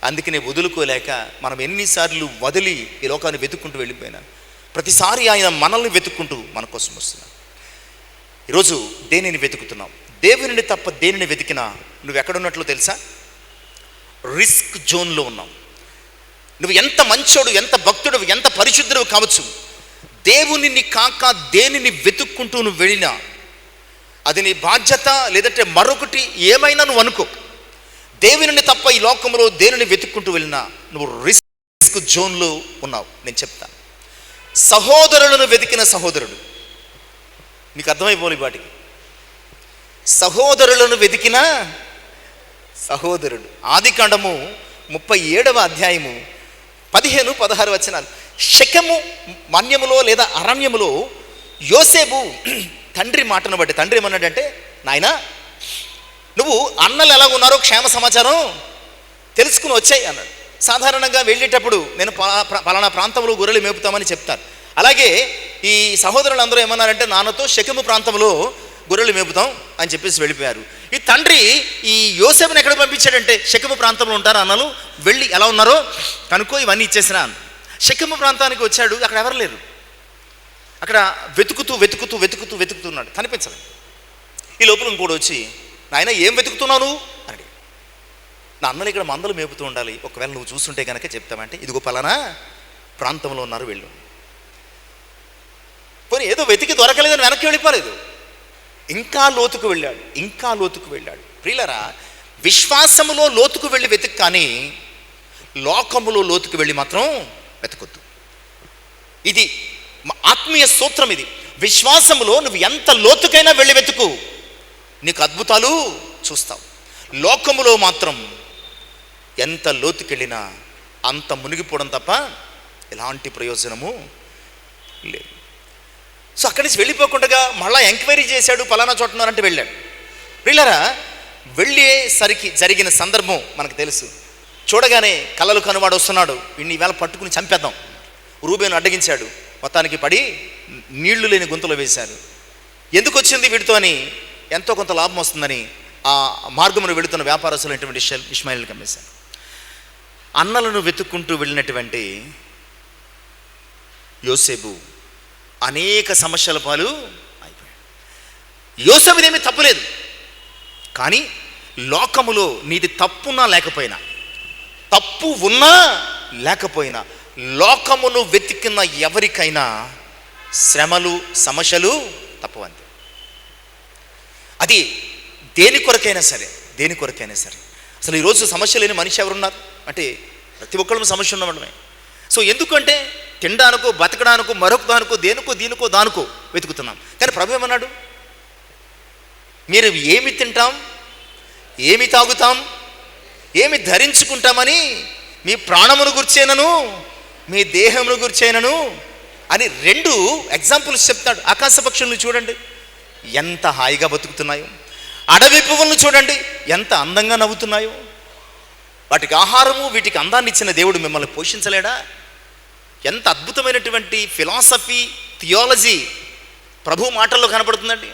అందుకనే వదులుకోలేక మనం ఎన్నిసార్లు వదిలి ఈ లోకాన్ని వెతుక్కుంటూ వెళ్ళిపోయినా ప్రతిసారి ఆయన మనల్ని వెతుక్కుంటూ మన కోసం వస్తున్నాడు. ఈరోజు దేనిని వెతుకుతున్నాం? దేవునిని తప్ప దేనిని వెతికినా నువ్వు ఎక్కడున్నట్లు తెలుసా? రిస్క్ జోన్లో ఉన్నావు. నువ్వు ఎంత మంచోడు, ఎంత భక్తుడు, ఎంత పరిశుద్ధుడు కావచ్చు, దేవునిని కాక దేనిని వెతుక్కుంటూ నువ్వు వెళ్ళినా అది నీ బాధ్యత, లేదంటే మరొకటి ఏమైనా నువ్వు అనుకో. దేవునిని తప్ప ఈ లోకంలో దేనిని వెతుక్కుంటూ వెళ్ళినా నువ్వు రిస్క్ జోన్లో ఉన్నావు. నేను చెప్తాను, సహోదరులను వెతికిన సహోదరుడు, నీకు అర్థమైపోలే వాటికి, సహోదరులను వెతికిన సహోదరుడు. ఆదికాండము 37వ అధ్యాయము 15-16 వచనాలు. షెకెము మన్యములో లేదా అరణ్యములో యోసేపు తండ్రి మాటను బట్టి, తండ్రి ఏమన్నాడంటే, నాయనా నువ్వు అన్నలు ఎలా ఉన్నారో క్షేమ సమాచారం తెలుసుకుని వచ్చాయి అన్నాడు. సాధారణంగా వెళ్ళేటప్పుడు నేను పలానా ప్రాంతంలో గొర్రెలు మేపుతామని చెప్తాను. అలాగే ఈ సహోదరులు అందరూ ఏమన్నారంటే, నాన్నతో షెకెము ప్రాంతంలో గొర్రెలు మేపుతాం అని చెప్పేసి వెళ్ళిపోయారు. ఈ తండ్రి ఈ యోసేపుని ఎక్కడ పంపించాడంటే, షెకెము ప్రాంతంలో ఉంటారు అన్నలు, వెళ్ళి ఎలా ఉన్నారో కనుక్కో, ఇవన్నీ ఇచ్చేసినా. షెకెము ప్రాంతానికి వచ్చాడు, అక్కడ ఎవరు లేరు. అక్కడ వెతుకుతూ వెతుకుతూ వెతుకుతూ వెతుకుతున్నాడు, కనిపించలేదు. ఈ లోపల ఇంకోటి వచ్చి, నాయన ఏం వెతుకుతున్నావు అని. నా అన్నలు ఇక్కడ మందలు మేపుతూ ఉండాలి, ఒకవేళ నువ్వు చూస్తుంటే కనుక చెప్తామంటే, ఇదిగో పలానా ప్రాంతంలో ఉన్నారు వెళ్ళు. పోనీ ఏదో వెతికి దొరకలేదని వెనక్కి వెళ్ళిపోలేదు, ఇంకా లోతుకు వెళ్ళాడు, ఇంకా లోతుకు వెళ్ళాడు. ప్రియులారా, విశ్వాసములో లోతుకు వెళ్ళి వెతుకు, కానీ లోకములో లోతుకు వెళ్ళి మాత్రం వెతకొద్దు. ఇది ఆత్మీయ సూత్రం. ఇది విశ్వాసములో నువ్వు ఎంత లోతుకైనా వెళ్ళి వెతుకు, నీకు అద్భుతాలు చూస్తావు. లోకములో మాత్రం ఎంత లోతుకెళ్ళినా అంత మునిగిపోవడం తప్ప ఎలాంటి ప్రయోజనము లేదు. సో అక్కడి నుంచి వెళ్ళిపోకుండా మళ్ళీ ఎంక్వైరీ చేశాడు, పలానా చోటున్నారంటే వెళ్ళాడు. వీళ్ళరా వెళ్ళేసరికి జరిగిన సందర్భం మనకు తెలుసు. చూడగానే కళ్ళలు కనువాడు వస్తున్నాడు, వీడిని ఈవేళ పట్టుకుని చంపేద్దాం. రూబేను అడ్డగించాడు, మొత్తానికి పడి నీళ్లు లేని గుంతలో వేశారు. ఎందుకు వచ్చింది వీడితో అని, ఎంతో కొంత లాభం వస్తుందని ఆ మార్గమును వెళుతున్న వ్యాపారస్తులైనటువంటి ఇష్మాయిల్కి అమ్మేశారు. అన్నలను వెతుక్కుంటూ వెళ్ళినటువంటి యోసేపు అనేక సమస్యల పాలు అయిపోయాడు. యోసేపుదేమీ తప్పులేదు, కానీ లోకములో నీది తప్పున్నా లేకపోయినా, తప్పు ఉన్నా లేకపోయినా, లోకమును వెతికిన ఎవరికైనా శ్రమలు సమస్యలు తప్పవంతే. అది దేని కొరకైనా సరే, దేని కొరకైనా సరే. అసలు ఈరోజు సమస్య లేని మనిషి ఎవరున్నారు అంటే ప్రతి ఒక్కళ్ళము సమస్య ఉన్నవాళ్ళమే. సో ఎందుకంటే తినడానికో బతకడానికో మరొక దానికో దేనికో దీనికో దానికో వెతుకుతున్నాం. కానీ ప్రభు ఏమన్నాడు? మీరు ఏమి తింటాం, ఏమి తాగుతాం, ఏమి ధరించుకుంటామని మీ ప్రాణమును గుర్చేనను మీ దేహమును గుర్చేనను అని 2 ఎగ్జాంపుల్స్ చెప్తాడు. ఆకాశ పక్షులను చూడండి ఎంత హాయిగా బతుకుతున్నాయో, అడవి పువ్వులను చూడండి ఎంత అందంగా నవ్వుతున్నాయో. వాటికి ఆహారము, వీటికి అందాన్ని ఇచ్చిన దేవుడు మిమ్మల్ని పోషించలేడా? ఎంత అద్భుతమైనటువంటి ఫిలాసఫీ, థియాలజీ ప్రభు మాటల్లో కనపడుతుందండి.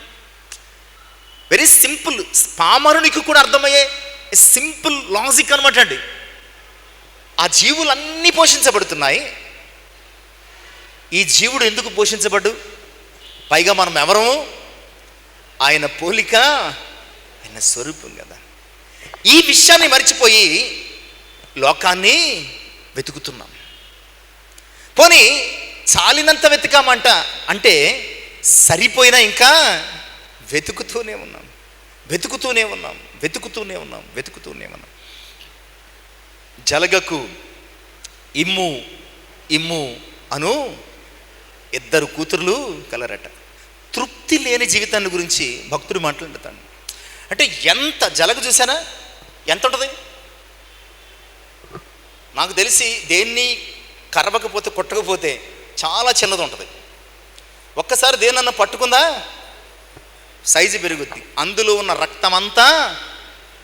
వెరీ సింపుల్, పామరునికి కూడా అర్థమయ్యే సింపుల్ లాజిక్ అనమాట అండి. ఆ జీవులన్నీ పోషించబడుతున్నాయి. ఈ జీవుడు ఎందుకు పోషించబడ్డు? పైగా మనం ఎవరము? ఆయన పోలిక, ఆయన స్వరూపం కదా. ఈ విషయాన్ని మర్చిపోయి లోకాన్ని వెతుకుతున్నాం. పోనీ చాలినంత వెతకామంట అంటే సరిపోయినా ఇంకా వెతుకుతూనే ఉన్నాం. జలగకు ఇమ్ము ఇమ్ము అను 2 కూతుర్లు కలరట. తృప్తి లేని జీవితాన్ని గురించి భక్తుడు మాట్లాడుతాడు. అంటే ఎంత జలగ చూసానా ఎంత ఉంటుంది? నాకు తెలిసి దేన్ని కరవకపోతే కొట్టకపోతే చాలా చిన్నది ఉంటుంది. ఒక్కసారి దేనన్నా పట్టుకుందా సైజు పెరుగుద్ది. అందులో ఉన్న రక్తం అంతా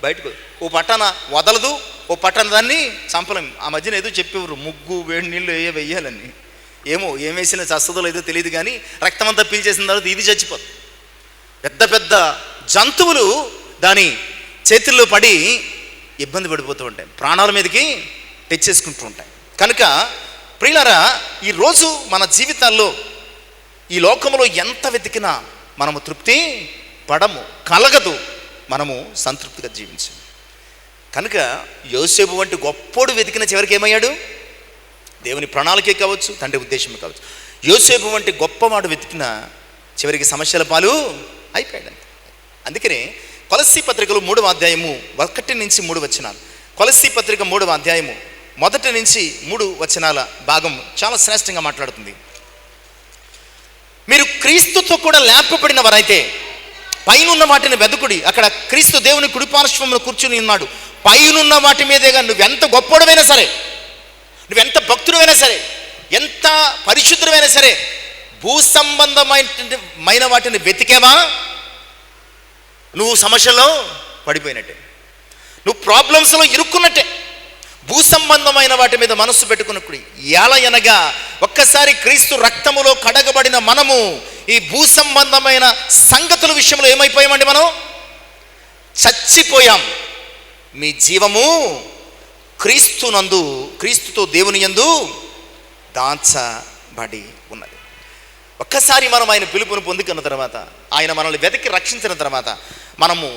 బయటకు ఓ పట్టణ వదలదు, ఓ పట్టణ దాన్ని చంపలేం. ఆ మధ్యన ఏదో చెప్పేవారు ముగ్గు వేడి నీళ్ళు వెయ్యాలని. ఏమో ఏం వేసినా చస్తుందో లేదో తెలియదు, కానీ రక్తం అంతా పీల్చేసిన తర్వాత ఇది చచ్చిపోతుంది. పెద్ద పెద్ద జంతువులు దాని చేతుల్లో పడి ఇబ్బంది పడిపోతూ ఉంటాయి, ప్రాణాల మీదకి తెచ్చేసుకుంటూ ఉంటాయి. కనుక ప్రియులారా, ఈరోజు మన జీవితాల్లో ఈ లోకంలో ఎంత వెతికినా మనము తృప్తి పడము, కలగదు, మనము సంతృప్తిగా జీవించము. కనుక యోసేపు వంటి గొప్పోడు వెతికిన చివరికి ఏమయ్యాడు? దేవుని ప్రణాళికే కావచ్చు, తండ్రి ఉద్దేశమే కావచ్చు, యోసేపు వంటి గొప్పవాడు వెతికిన చివరికి సమస్యల పాలు అయిపోయాడు. అందుకనే కొలస్సీ పత్రికలు 3వ అధ్యాయము 1 నుంచి 3 వచనాలు, కొలస్సీ పత్రిక 3వ అధ్యాయము 1 నుంచి 3 వచనాల భాగం చాలా శ్రేష్టంగా మాట్లాడుతుంది. మీరు క్రీస్తుతో కూడా లేపబడిన వారైతే పైనున్న వాటిని వెతుకుడి. అక్కడ క్రీస్తు దేవుని కుడిపార్శ్వమున కూర్చుని ఉన్నాడు. పైనున్న వాటి మీదేగా నువ్వెంత గొప్పడమైనా సరే, నువ్వెంత భక్తుడైనా సరే, ఎంత పరిశుద్ధమైనా సరే, భూ సంబంధమైన వాటిని వెతికేవా నువ్వు సమస్యలో పడిపోయినట్టే, నువ్వు ప్రాబ్లమ్స్లో ఇరుక్కున్నట్టే. భూ సంబంధమైన వాటి మీద మనస్సు పెట్టుకున్నప్పుడు ఎలయనగా ఒక్కసారి క్రీస్తు రక్తములో కడగబడిన మనము ఈ భూ సంబంధమైన సంగతుల విషయంలో ఏమైపోయామండి? మనం చచ్చిపోయాం. మీ జీవము క్రీస్తునందు, క్రీస్తుతో దేవుని యందు దాచబడి ఉన్నది. ఒక్కసారి మనం ఆయన పిలుపును పొందుకున్న తర్వాత, ఆయన మనల్ని వెతికి రక్షించిన తర్వాత మనము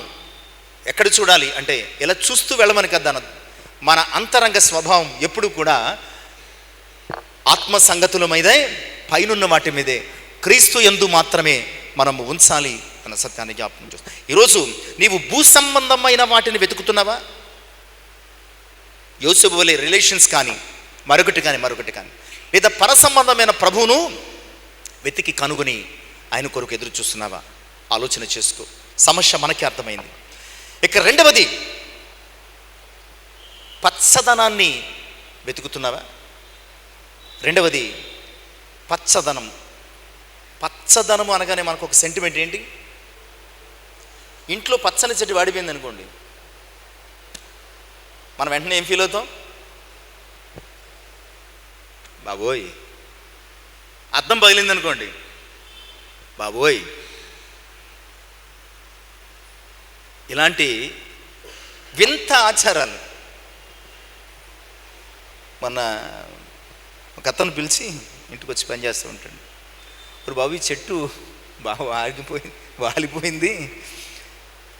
ఎక్కడ చూడాలి అంటే ఇలా చూస్తూ వెళ్ళమని కదా. మన అంతరంగ స్వభావం ఎప్పుడు కూడా ఆత్మ సంగతుల మీదే, పైనున్న వాటి మీదే, క్రీస్తు యందు మాత్రమే మనము ఉంచాలి అన్న సత్యాన్ని జ్ఞాపకం చేస్తాం. ఈరోజు నీవు భూ సంబంధమైన వాటిని వెతుకుతున్నావా? యోసేపు వలె రిలేషన్స్ కానీ మరొకటి కానీ లేదా పర సంబంధమైన ప్రభువును వెతికి కనుగొని ఆయన కొరకు ఎదురు చూస్తున్నావా? ఆలోచన చేసుకో. సమస్య మనకి అర్థమైంది. ఇక 2వది, పచ్చదనాన్ని వెతుకుతున్నావా? 2వది పచ్చదనం. పచ్చదనము అనగానే మనకు ఒక సెంటిమెంట్ ఏంటి? ఇంట్లో పచ్చని చెట్టు వాడిపోయింది అనుకోండి, మనం వెంటనే ఏం ఫీల్ అవుతాం? బాబోయ్. అద్దం పగిలింది అనుకోండి, బాబోయ్. ఇలాంటి వింత ఆచారాలు. మన ఒక అతను పిలిచి ఇంటికి వచ్చి పనిచేస్తూ ఉంటాడు. ఇప్పుడు బాబు ఈ చెట్టు బాగా వాలిపోయింది.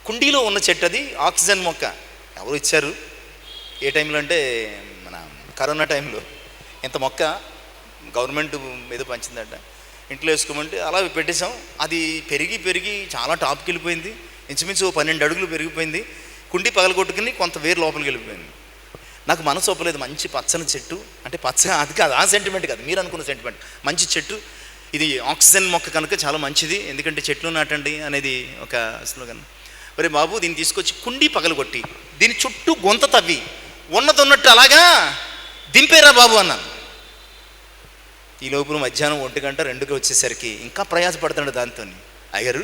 కుండీలో ఉన్న చెట్టు, అది ఆక్సిజన్ మొక్క. ఎవరు ఇచ్చారు? ఏ టైంలో అంటే మన కరోనా టైంలో ఇంత మొక్క గవర్నమెంట్ మీద పంచిందట. ఇంట్లో వేసుకోమంటే అలా పెట్టేశాం. అది పెరిగి చాలా టాప్కి వెళ్ళిపోయింది. ఇంచుమించు 12 అడుగులు పెరిగిపోయింది. కుండి పగలగొట్టుకుని కొంత వేరు లోపలికి వెళ్ళిపోయింది. నాకు మనసు ఒప్పలేదు. మంచి పచ్చని చెట్టు, అంటే పచ్చ అది కాదు, ఆ సెంటిమెంట్ కాదు, మీరు అనుకున్న సెంటిమెంట్. మంచి చెట్టు, ఇది ఆక్సిజన్ మొక్క కనుక చాలా మంచిది, ఎందుకంటే చెట్లు నాటండి అనేది ఒక స్లోగన్. మరి బాబు దీన్ని తీసుకొచ్చి కుండి పగలగొట్టి దీని చుట్టూ గొంత తవ్వి ఉన్నది ఉన్నట్టు అలాగా దింపేరా బాబు అన్నాను. ఈ లోపల మధ్యాహ్నం 1 గంట 2కి వచ్చేసరికి ఇంకా ప్రయాసపడుతున్నాడు దాంతో. అయ్యారు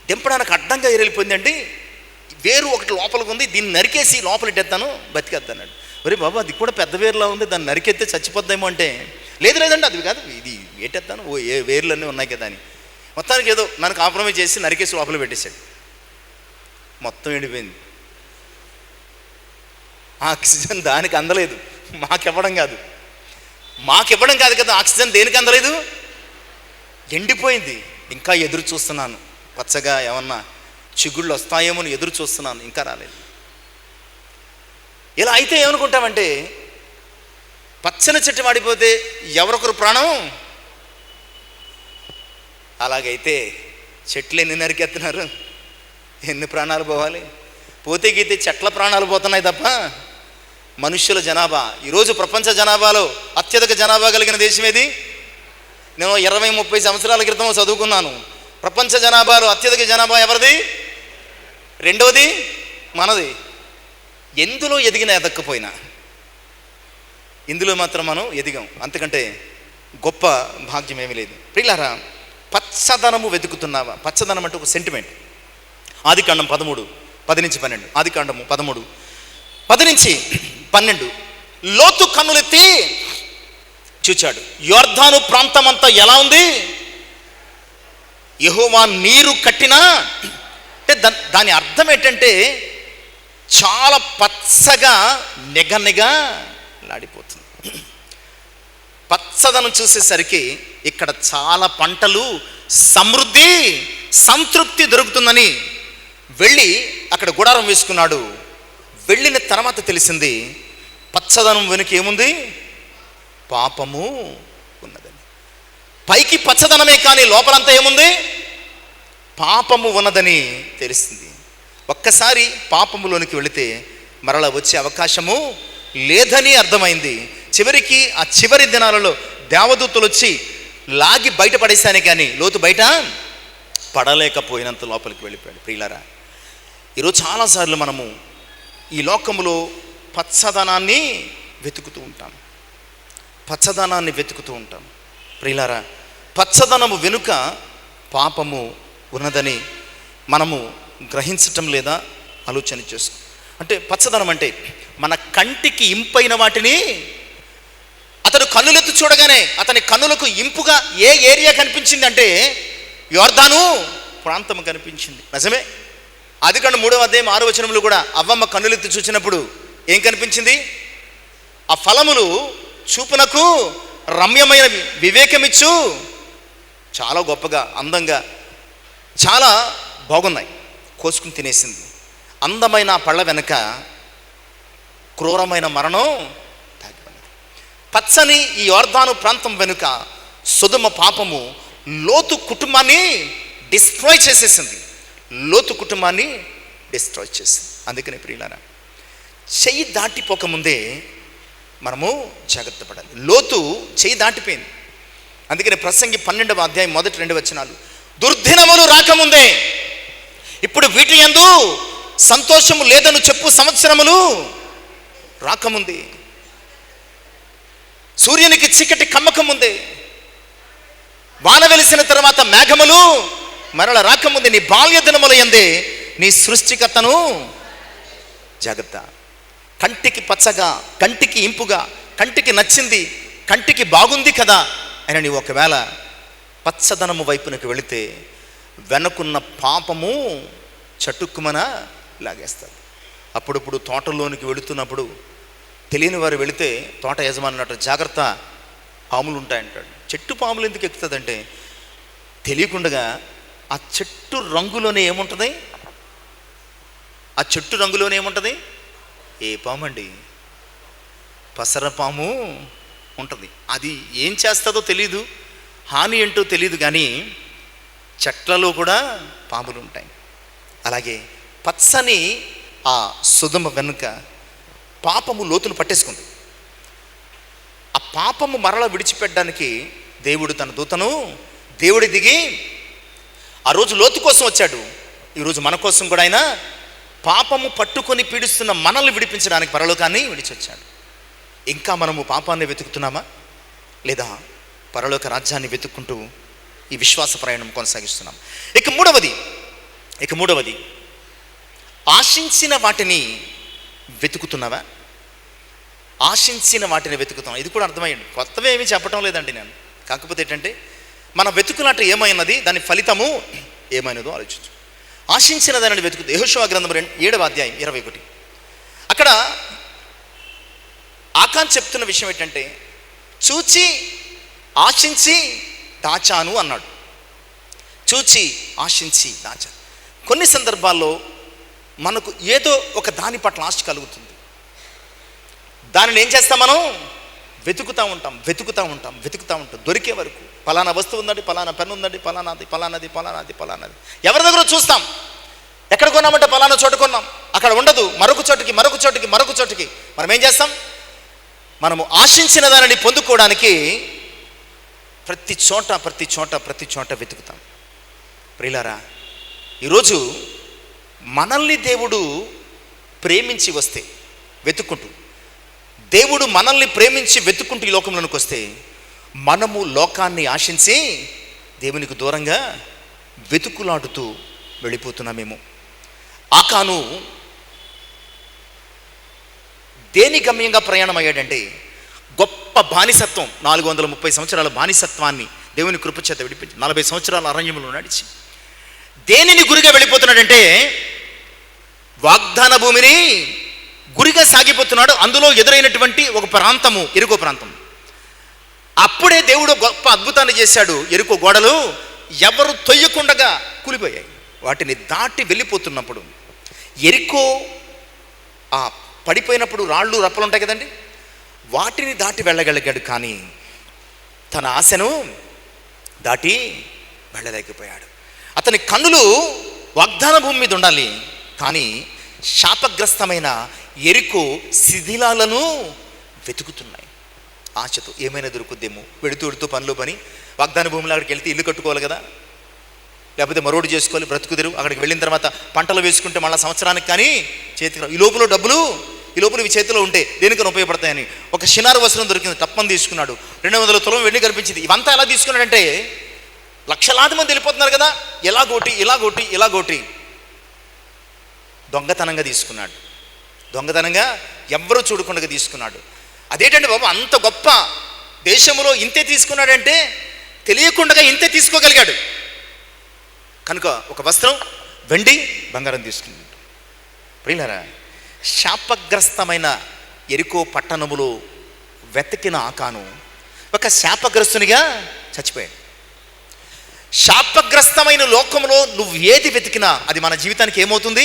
దింపడానికి అడ్డంగా ఎరిగిపోయిందండి, వేరు ఒకటి లోపలికి ఉంది, దీన్ని నరికేసి లోపలిట్టేస్తాను బతికేద్దన్నాడు. మరి బాబు అది కూడా పెద్ద వేరులా ఉంది, దాన్ని నరికెత్తే చచ్చిపోద్దేమో అంటే, లేదండి అది కాదు, ఇది ఏటెత్తాను, ఏ వేర్లన్నీ ఉన్నాయి కదా అని. మొత్తానికి ఏదో నన్ను కాంప్రమైజ్ చేసి నరికేసి లోపల పెట్టేశాడు. మొత్తం ఎండిపోయింది. ఆక్సిజన్ దానికి అందలేదు, మాకివ్వడం కాదు కదా, ఆక్సిజన్ దేనికి అందలేదు, ఎండిపోయింది. ఇంకా ఎదురు చూస్తున్నాను, పచ్చగా ఏమన్నా చిగుళ్ళు వస్తాయేమో ఎదురు చూస్తున్నాను, ఇంకా రాలేదు. ఇలా అయితే ఏమనుకుంటామంటే, పచ్చని చెట్టు వాడిపోతే ఎవరొకరు ప్రాణం. అలాగైతే చెట్లు ఎన్ని నరికెత్తున్నారు, ఎన్ని ప్రాణాలు పోవాలి? పోతే గీతే చెట్ల ప్రాణాలు పోతున్నాయి తప్ప మనుష్యుల జనాభా. ఈరోజు ప్రపంచ జనాభాలో అత్యధిక జనాభా కలిగిన దేశం ఏది? నేను 20-30 సంవత్సరాల క్రితం చదువుకున్నాను. ప్రపంచ జనాభాలో అత్యధిక జనాభా ఎవరిది? రెండవది మనది. ఎందులో ఎదిగినా ఎదక్కపోయినా ఇందులో మాత్రం మనం ఎదిగాం, అంతకంటే గొప్ప భాగ్యం ఏమీ లేదు. ప్రియులారా, పచ్చదనము వెతుకుతున్నావా? పచ్చదనం అంటే ఒక సెంటిమెంట్. ఆదికాండం 13:10-12. ఆదికాండము 13:10-12. లోతు కన్నులెత్తి చూచాడు, యొర్దాను ప్రాంతం అంతా ఎలా ఉంది? యెహోవా నీరు కట్టినా, అంటే దాని అర్థం ఏంటంటే చాలా పచ్చగా నిగనిగలాడిపోతుంది. పచ్చదనం చూసేసరికి ఇక్కడ చాలా పంటలు, సమృద్ధి, సంతృప్తి దొరుకుతుందని వెళ్ళి అక్కడ గుడారం వేసుకున్నాడు. వెళ్ళిన తర్వాత తెలిసింది పచ్చదనం వెనుక ఏముంది? పాపము ఉన్నదని. పైకి పచ్చదనమే కానీ లోపలంతా ఏముంది? పాపము ఉన్నదని తెలిసింది. ఒక్కసారి పాపములోనికి వెళితే మరలా వచ్చే అవకాశము లేదని అర్థమైంది. చివరికి ఆ చివరి దినాలలో దేవదూతలు వచ్చి లాగి బయటపడేశానే కానీ లోతు బయట పడలేకపోయినంత లోపలికి వెళ్ళిపోయాడు. ప్రియులారా, ఈరోజు చాలాసార్లు మనము ఈ లోకములో పచ్చదనాన్ని వెతుకుతూ ఉంటాం. ప్రియులారా, పచ్చదనము వెనుక పాపము ఉన్నదని మనము గ్రహించటం లేదా? ఆలోచన చేసుకో. అంటే పచ్చదనం అంటే మన కంటికి ఇంపైన వాటిని, అతడు కన్నులెత్తి చూడగానే అతని కన్నులకు ఇంపుగా ఏ ఏరియా కనిపించింది అంటే యొర్దాను ప్రాంతం కనిపించింది. నిజమే. ఆదికాండం 3:6 కూడా అవ్వమ్మ కన్నులెత్తి చూసినప్పుడు ఏం కనిపించింది? ఆ ఫలములు చూపునకు రమ్యమైన వివేకమిచ్చు, చాలా గొప్పగా అందంగా చాలా బాగున్నాయి, కోసుకుని తినేసింది. అందమైన పళ్ళ వెనక క్రూరమైన మరణం దాగి ఉన్నది. పచ్చని ఈ యొర్దాను ప్రాంతం వెనుక సొదొమ పాపము లోతు కుటుంబాన్ని డిస్ట్రాయ్ చేసేసింది. అందుకనే ప్రియులారా, చెయ్యి దాటిపోకముందే మనము జాగ్రత్త పడాలి. లోతు చెయ్యి దాటిపోయింది. అందుకని ప్రసంగి 12వ అధ్యాయం 1-2 వచనాలు, దుర్దినములు రాకముందే ఇప్పుడు వీటి యందు సంతోషము లేదని చెప్పు సంవత్సరములు రాకముందే, సూర్యునికి చీకటి కమ్మకముందే, వాన వెలిసిన తర్వాత మేఘములు మరల రాకముందే, నీ బాల్య దినముల యందే నీ సృష్టికర్తను జాగ్రత్త. కంటికి పచ్చగా, కంటికి ఇంపుగా, కంటికి నచ్చింది, కంటికి బాగుంది కదా అని నీవు ఒకవేళ పచ్చదనము వైపునకు వెళితే వెనకున్న పాపము చటుక్కుమన లాగేస్తుంది. అప్పుడప్పుడు తోటలోనికి వెళుతున్నప్పుడు తెలియని వారు వెళితే తోట యజమాని అన్నట్టు, జాగ్రత్త పాములు ఉంటాయంటాడు. చెట్టు పాములు ఎందుకు ఎక్కుతుందంటే తెలియకుండా ఆ చెట్టు రంగులోనే ఏముంటుంది? ఏ పాము అండి? పసరపాము ఉంటుంది. అది ఏం చేస్తుందో తెలీదు, హాని ఏంటో తెలియదు, కానీ చెట్లలో కూడా పాములు ఉంటాయి. అలాగే పచ్చని ఆ సుధమ వెనుక పాపము లోతును పట్టేసుకుంది. ఆ పాపము మరల విడిచిపెట్టడానికి దేవుడు తన దూతను దేవుడి దిగి ఆ రోజు లోతు కోసం వచ్చాడు. ఈరోజు మన కోసం కూడా ఆయన పాపము పట్టుకొని పీడిస్తున్న మనల్ని విడిపించడానికి పరలోకాన్ని విడిచి వచ్చాడు. ఇంకా మనము పాపాన్ని వెతుకుతున్నామా, లేదా పరలోక రాజ్యాన్ని వెతుక్కుంటూ ఈ విశ్వాస ప్రయాణం కొనసాగిస్తున్నాం? ఇక మూడవది ఆశించిన వాటిని వెతుకుతున్నావా? ఆశించిన వాటిని వెతుకుతున్నాం. ఇది కూడా అర్థమైంది, కొత్తవి ఏమీ చెప్పటం లేదండి నేను. కాకపోతే ఏంటంటే మన వెతుకులాట ఏమైనది, దాని ఫలితము ఏమైనదో ఆలోచించు. ఆశించిన దానిని వెతుకుతూ యెహోషువ గ్రంథం 7వ అధ్యాయం 21. అక్కడ ఆకాన్ చెప్తున్న విషయం ఏంటంటే, చూచి ఆశించి దాచాను అన్నాడు. చూచి ఆశించి దాచాను. కొన్ని సందర్భాల్లో మనకు ఏదో ఒక దాని పట్ల ఆశ కలుగుతుంది. దానిని ఏం చేస్తాం, మనం వెతుకుతూ ఉంటాం. దొరికే వరకు పలానా వస్తువు ఉందండి, పలానా పెన్ను ఉందండి, పలానాది ఎవరి దగ్గర చూస్తాం. ఎక్కడ కొన్నామంటే పలానా చోట కొన్నాం, అక్కడ ఉండదు, మరొక చోటికి మనం ఏం చేస్తాం? మనము ఆశించిన దానిని పొందుకోవడానికి ప్రతి చోట వెతుకుతాం. ప్రియులారా, ఈరోజు మనల్ని దేవుడు ప్రేమించి వస్తే వెతుక్కుంటూ, దేవుడు మనల్ని ప్రేమించి వెతుక్కుంటూ ఈ లోకంలోనికి వస్తే, మనము లోకాన్ని ఆశించి దేవునికి దూరంగా వెతుకులాడుతూ వెళ్ళిపోతున్నామేమో. ఆకాను దేని గమ్యంగా ప్రయాణం అయ్యాడంటే, గొప్ప బానిసత్వం, 430 సంవత్సరాల బానిసత్వాన్ని దేవుని కృపచేత విడిపించి 40 సంవత్సరాల అరణ్యంలో నడిచి దేనిని గురిగా వెళ్ళిపోతున్నాడంటే, వాగ్దాన భూమిని గురిగా సాగిపోతున్నాడు. అందులో ఎదురైనటువంటి ఒక ప్రాంతము ఎరుకో ప్రాంతం. అప్పుడే దేవుడు గొప్ప అద్భుతాన్ని చేశాడు. ఎరుకో గోడలు ఎవరు తొయ్యకుండగా కూలిపోయాయి. వాటిని దాటి వెళ్ళిపోతున్నప్పుడు, ఎరికో ఆ పడిపోయినప్పుడు రాళ్ళు రప్పలు ఉంటాయి కదండి, వాటిని దాటి వెళ్ళగలిగాడు. కానీ తన ఆశను దాటి వెళ్ళలేకపోయాడు. అతని కన్నులు వాగ్దాన భూమి మీద ఉండాలి, కానీ శాపగ్రస్తమైన ఎరికో శిథిలాలను వెతుకుతున్నాయి. ఆశతో ఏమైనా దొరుకుద్దేమో, వెడుతూ పనిలో పని వాగ్దాన భూమిలో అక్కడికి వెళ్తే ఇల్లు కట్టుకోవాలి కదా, లేకపోతే మరోడు చేసుకోవాలి, బ్రతుకుదెరు. అక్కడికి వెళ్ళిన తర్వాత పంటలు వేసుకుంటే మళ్ళీ సంవత్సరానికి కానీ చేతికి ఈ లోపల డబ్బులు ఇవి చేతిలో ఉంటే దేనికైనా ఉపయోగపడతాయని ఒక షినారు వస్త్రం దొరికింది, తప్పని తీసుకున్నాడు. 200 తులం వెండి కనిపించింది. ఇవంతా ఎలా తీసుకున్నాడంటే, లక్షలాది మంది వెళ్ళిపోతున్నారు కదా, ఇలాగోటి దొంగతనంగా తీసుకున్నాడు. దొంగతనంగా ఎవ్వరూ చూడకుండా తీసుకున్నాడు. అదేంటంటే బాబు, అంత గొప్ప దేశంలో ఇంతే తీసుకున్నాడంటే తెలియకుండా ఇంతే తీసుకోగలిగాడు. కనుక ఒక వస్త్రం, వెండి, బంగారం తీసుకున్నాడు. ప్రియులారా, శాపగ్రస్తమైన ఎరికో పట్టణములో వెతికిన ఆకాను ఒక శాపగ్రస్తునిగా చచ్చిపోయాడు. శాపగ్రస్తమైన లోకంలో నువ్వు ఏది వెతికినా అది మన జీవితానికి ఏమవుతుంది?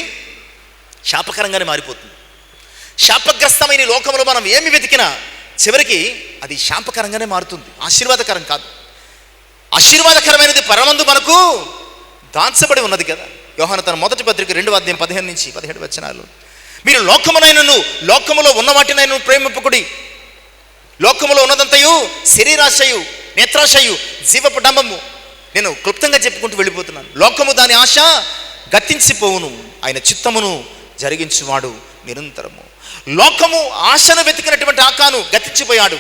శాపకరంగానే మారిపోతుంది. శాపగ్రస్తమైన లోకంలో మనం ఏమి వెతికినా చివరికి అది శాపకరంగానే మారుతుంది, ఆశీర్వాదకరం కాదు. ఆశీర్వాదకరమైనది పరమందు మనకు దాచబడి ఉన్నది కదా. యోహాను తన మొదటి పత్రిక 2వ అధ్యాయం 15 నుంచి 17 వచనాలు, మీరు లోకమునైనను లోకములో ఉన్న వాటినైనా ప్రేమింపకుడి. లోకములో ఉన్నదంతయు శరీరాశయు, నేత్రాశయు, జీవపు డంబము. నేను క్లుప్తంగా చెప్పుకుంటూ వెళ్ళిపోతున్నాను. లోకము దాని ఆశ గతించిపోవును, ఆయన చిత్తమును జరిగించువాడు నిరంతరము. లోకము ఆశను వెతికినటువంటి ఆకాను గతించిపోయాడు.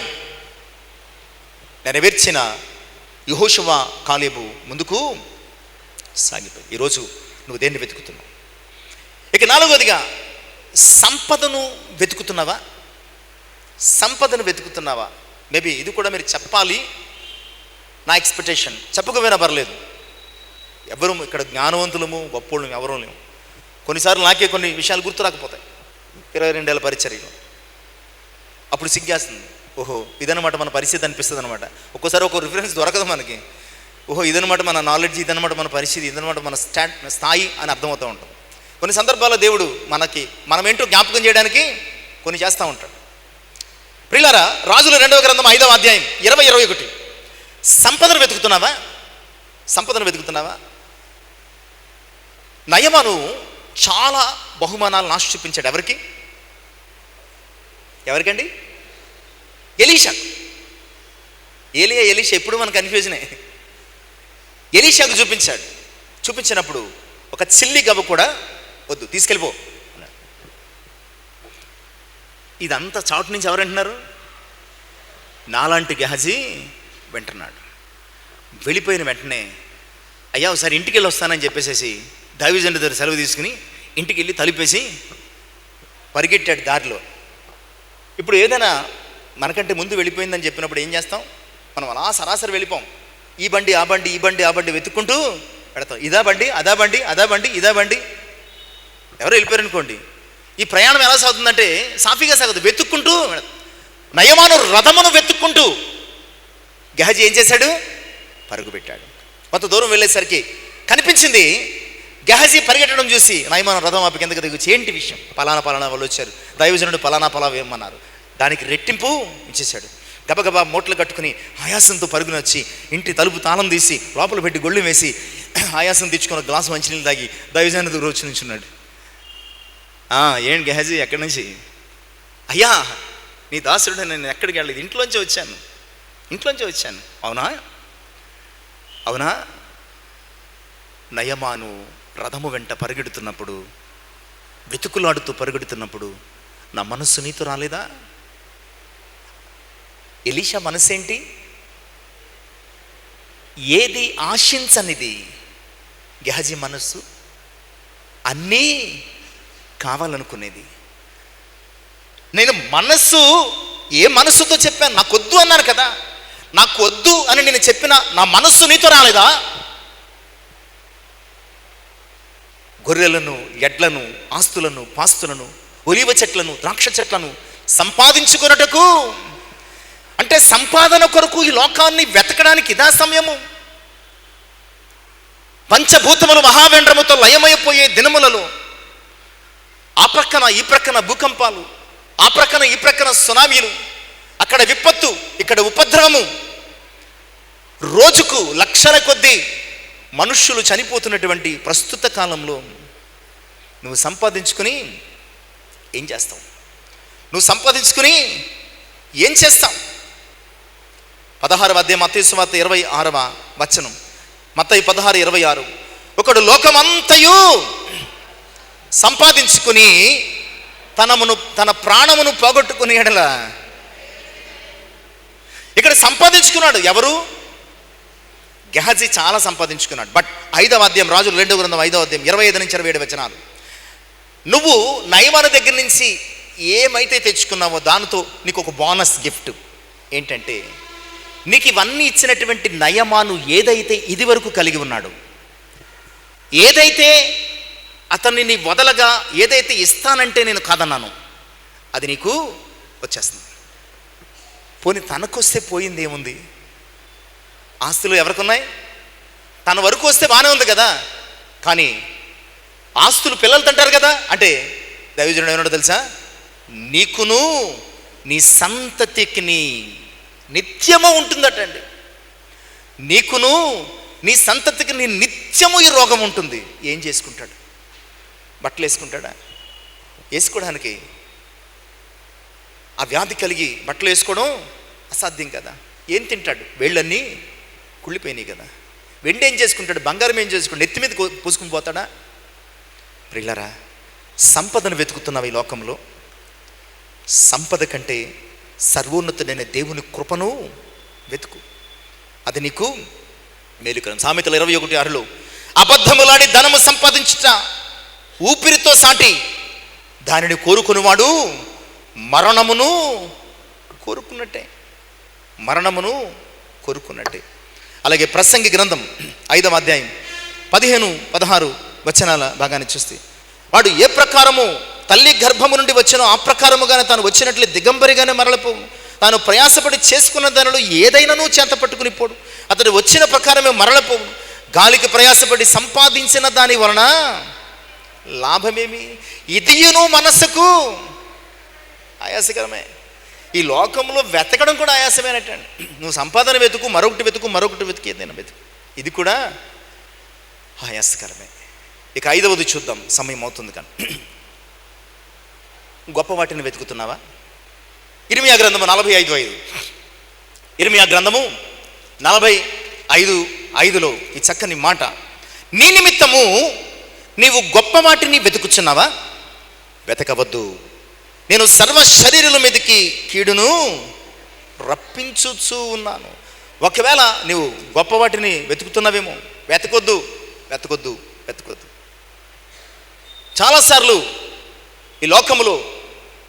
నెరవేర్చిన యెహోషువ, కాలేబు ముందుకు సాగిపోయి. ఈరోజు నువ్వు దేన్ని వెతుకుతున్నావు? ఇక 4వదిగా సంపదను వెతుకుతున్నావా? మేబీ ఇది కూడా మీరు చెప్పాలి. నా ఎక్స్పెక్టేషన్, చెప్పకపోయినా పర్లేదు. ఎవరు ఇక్కడ జ్ఞానవంతులము గొప్పోళ్ళము ఎవరూ లేము. కొన్నిసార్లు నాకే కొన్ని విషయాలు గుర్తు రాకపోతాయి. 22 ఏళ్ళ పరిచర్యలో అప్పుడు సిగ్గేస్తుంది. ఓహో ఇదనమాట మన పరిస్థితి అనిపిస్తుంది అనమాట. ఒక్కోసారి ఒక రిఫరెన్స్ దొరకదు మనకి. ఓహో ఇదనమాట మన నాలెడ్జ్, ఇదనమాట మన పరిస్థితి, ఇదనమాట మన స్థాయి అని అర్థమవుతూ ఉంటుంది. కొన్ని సందర్భాల్లో దేవుడు మనమేంటో జ్ఞాపకం చేయడానికి కొన్ని చేస్తూ ఉంటాడు. ప్రియులారా, రాజుల 2వ గ్రంథం 5వ అధ్యాయం 20-21. సంపదను వెతుకుతున్నావా? నయమాను చాలా బహుమానాలను ఆశ చూపించాడు. ఎవరికండి? ఎలీషా. ఎలీషా ఎప్పుడు మన కన్ఫ్యూజనే. ఎలీషాకు చూపించాడు. చూపించినప్పుడు ఒక చిల్లి గవ్వ కూడా వద్దు, తీసుకెళ్ళిపో అన్నాడు. ఇదంతా చాటు నుంచి ఎవరంటున్నారు? నాలాంటి గెహజీ వింటున్నాడు. వెళ్ళిపోయిన వెంటనే అయ్యా ఒకసారి ఇంటికి వెళ్ళి వస్తానని చెప్పేసి దైవజనుడి దగ్గర సెలవు తీసుకుని ఇంటికి వెళ్ళి తలుపేసి పరిగెట్టాడు దారిలో. ఇప్పుడు ఏదైనా మనకంటే ముందు వెళ్ళిపోయిందని చెప్పినప్పుడు ఏం చేస్తాం? మనం అలా సరాసరి వెళ్ళిపోం. ఈ బండి ఆ బండి, ఈ బండి ఆ బండి వెతుక్కుంటూ పెడతాం. ఇదా బండి, అదా బండి, అదా బండి, ఇదా బండి. ఎవరు వెళ్ళిపోయారు అనుకోండి, ఈ ప్రయాణం ఎలా సాగుతుందంటే సాఫీగా సాగదు, వెతుక్కుంటూ. నయమాను రథమును వెతుక్కుంటూ గెహజీ ఏం చేశాడు? పరుగు పెట్టాడు. కొంత దూరం వెళ్ళేసరికి కనిపించింది. గెహజీ పరిగెట్టడం చూసి నయమాను రథం ఆపి కిందకి దిగుచ్చి, ఏంటి విషయం? పలానా వాళ్ళు వచ్చారు, దైవజనుడు పలానా వేయమన్నారు. దానికి రెట్టింపు ఇచ్చేశాడు. గబగబా మూటలు కట్టుకుని ఆయాసంతో పరుగున వచ్చి ఇంటి తలుపు తాళం తీసి లోపల పెట్టి గొళ్ళు వేసి ఆయాసం తెచ్చుకుని గ్లాసు మంచినీళ్ళు తాగి దైవజనుడి దగ్గర వచ్చి నుంచున్నాడు. ఏంటి గెహజీ, ఎక్కడి నుంచి? అయ్యా నీ దాసుడు, నేను ఎక్కడికి వెళ్ళలేదు, ఇంట్లోంచి వచ్చాను. అవునా? నయమాను రథము వెంట పరిగెడుతున్నప్పుడు, వెతుకులాడుతూ పరిగెడుతున్నప్పుడు నా మనస్సు నీతో రాలేదా? ఎలీషా మనసేంటి? ఏది ఆశించనిది గెహజీ మనస్సు, అన్నీ కావాలనుకునేది. నేను మనస్సు ఏ మనస్సుతో చెప్పాను? నాకొద్దు అన్నాను కదా, నాకు వద్దు అని నేను చెప్పిన నా మనస్సు నీతో రాలేదా? గొర్రెలను, ఎడ్లను, ఆస్తులను, పాస్తులను, ఒలీవ చెట్లను, ద్రాక్ష చెట్లను సంపాదించుకున్నటకు, అంటే సంపాదన కొరకు ఈ లోకాన్ని వెతకడానికి ఇదా సమయము? పంచభూతములు మహావేంద్రముతో లయమైపోయే దినములలో ఆ ప్రక్కన ఈ ప్రక్కన భూకంపాలు, ఆ ప్రక్కన ఈ ప్రక్కన సునామీలు, అక్కడ విపత్తు, ఇక్కడ ఉపద్రవము, రోజుకు లక్షల కొద్దీ మనుష్యులు చనిపోతున్నటువంటి ప్రస్తుత కాలంలో నువ్వు సంపాదించుకుని ఏం చేస్తావు? నువ్వు సంపాదించుకుని ఏం చేస్తావు? 16వ అధ్యాయం మత్తయి సువార్త 26వ వచనం. మత్తయి 16:26. ఒకడు లోకమంతయు సంపాదించుకుని తన ప్రాణమును పోగొట్టుకుని ఎడల. ఇక్కడ సంపాదించుకున్నాడు ఎవరు? గెహజీ చాలా సంపాదించుకున్నాడు. బట్ 5వ అధ్యాయం, రాజుల 2వ గ్రంథం 5వ అధ్యాయం 25 నుంచి 27 వచనాలు. నువ్వు నయమాను దగ్గర నుంచి ఏమైతే తెచ్చుకున్నావో దానితో నీకు ఒక బోనస్ గిఫ్ట్ ఏంటంటే, నీకు ఇవన్నీ ఇచ్చినటువంటి నయమాను ఏదైతే ఇది వరకు కలిగి ఉన్నాడు, ఏదైతే అతన్ని నీ వదలగా ఏదైతే ఇస్తానంటే నేను కాదన్నాను, అది నీకు వచ్చేస్తుంది. పోనీ తనకొస్తే పోయింది ఏముంది? ఆస్తులు ఎవరికున్నాయి? తన వరకు వస్తే బాగానే ఉంది కదా. కానీ ఆస్తులు పిల్లలు తింటారు కదా. అంటే దైవజనుడు ఏమన్నాడో తెలుసా? నీకును నీ సంతతికి నిత్యము ఉంటుందటండి. నీకును నీ సంతతికి నిత్యము ఈ రోగం ఉంటుంది. ఏం చేసుకుంటాడు? బట్టలు వేసుకుంటాడా? వేసుకోవడానికి ఆ వ్యాధి కలిగి బట్టలు వేసుకోవడం అసాధ్యం కదా. ఏం తింటాడు? వేళ్ళన్నీ కుళ్ళిపోయినాయి కదా. వెండి ఏం చేసుకుంటాడు? బంగారం ఏం చేసుకుంటాడు? నెత్తి మీద పూసుకుని పోతాడా? ప్రియులారా, సంపదను వెతుకుతున్నావు ఈ లోకంలో. సంపద కంటే సర్వోన్నతుడైన దేవుని కృపను వెతుకు, అది నీకు మేలుకరం. సామెతలు 21:6 అబద్ధములాడి ధనము సంపాదించుట ఊపిరితో సాటి దానిని కోరుకునేవాడు మరణమును కోరుకున్నట్టే. అలాగే ప్రసంగి గ్రంథం 5వ అధ్యాయం 15-16 వచనాల భాగాన్ని చూస్తే, వాడు ఏ ప్రకారము తల్లి గర్భము నుండి వచ్చినో ఆ ప్రకారముగానే తాను వచ్చినట్లే దిగంబరిగానే మరలిపోవు. తాను ప్రయాసపడి చేసుకున్న దానిలో ఏదైనాను చేత పట్టుకుని పోడు. అతడు వచ్చిన ప్రకారమే మరలిపోవు. గాలికి ప్రయాసపడి సంపాదించిన దాని వలన లాభమేమి? ఇదియును మనస్సుకు ఆయాసకరమే. ఈ లోకంలో వెతకడం కూడా ఆయాసమేనట్టండి. నువ్వు సంపాదన వెతుకు, మరొకటి వెతుకు, వెతికేదైనా వెతుకు, ఇది కూడా ఆయాసకరమే. ఇక 5వది చూద్దాం, సమయం అవుతుంది కానీ. గొప్ప వాటిని వెతుకుతున్నావా? ఇర్మియా గ్రంథము 45:5. ఇర్మియా గ్రంథము 45:5లో ఈ చక్కని మాట, నీ నిమిత్తము నీవు గొప్ప వాటిని వెతుకుచున్నావా? వెతకవద్దు, నేను సర్వ శరీరుల మీదకి కీడును రప్పించుచూ ఉన్నాను. ఒకవేళ నీవు గొప్ప వాటిని వెతుకుతున్నావేమో, వెతకొద్దు వెతకొద్దు వెతకొద్దు. చాలాసార్లు ఈ లోకములో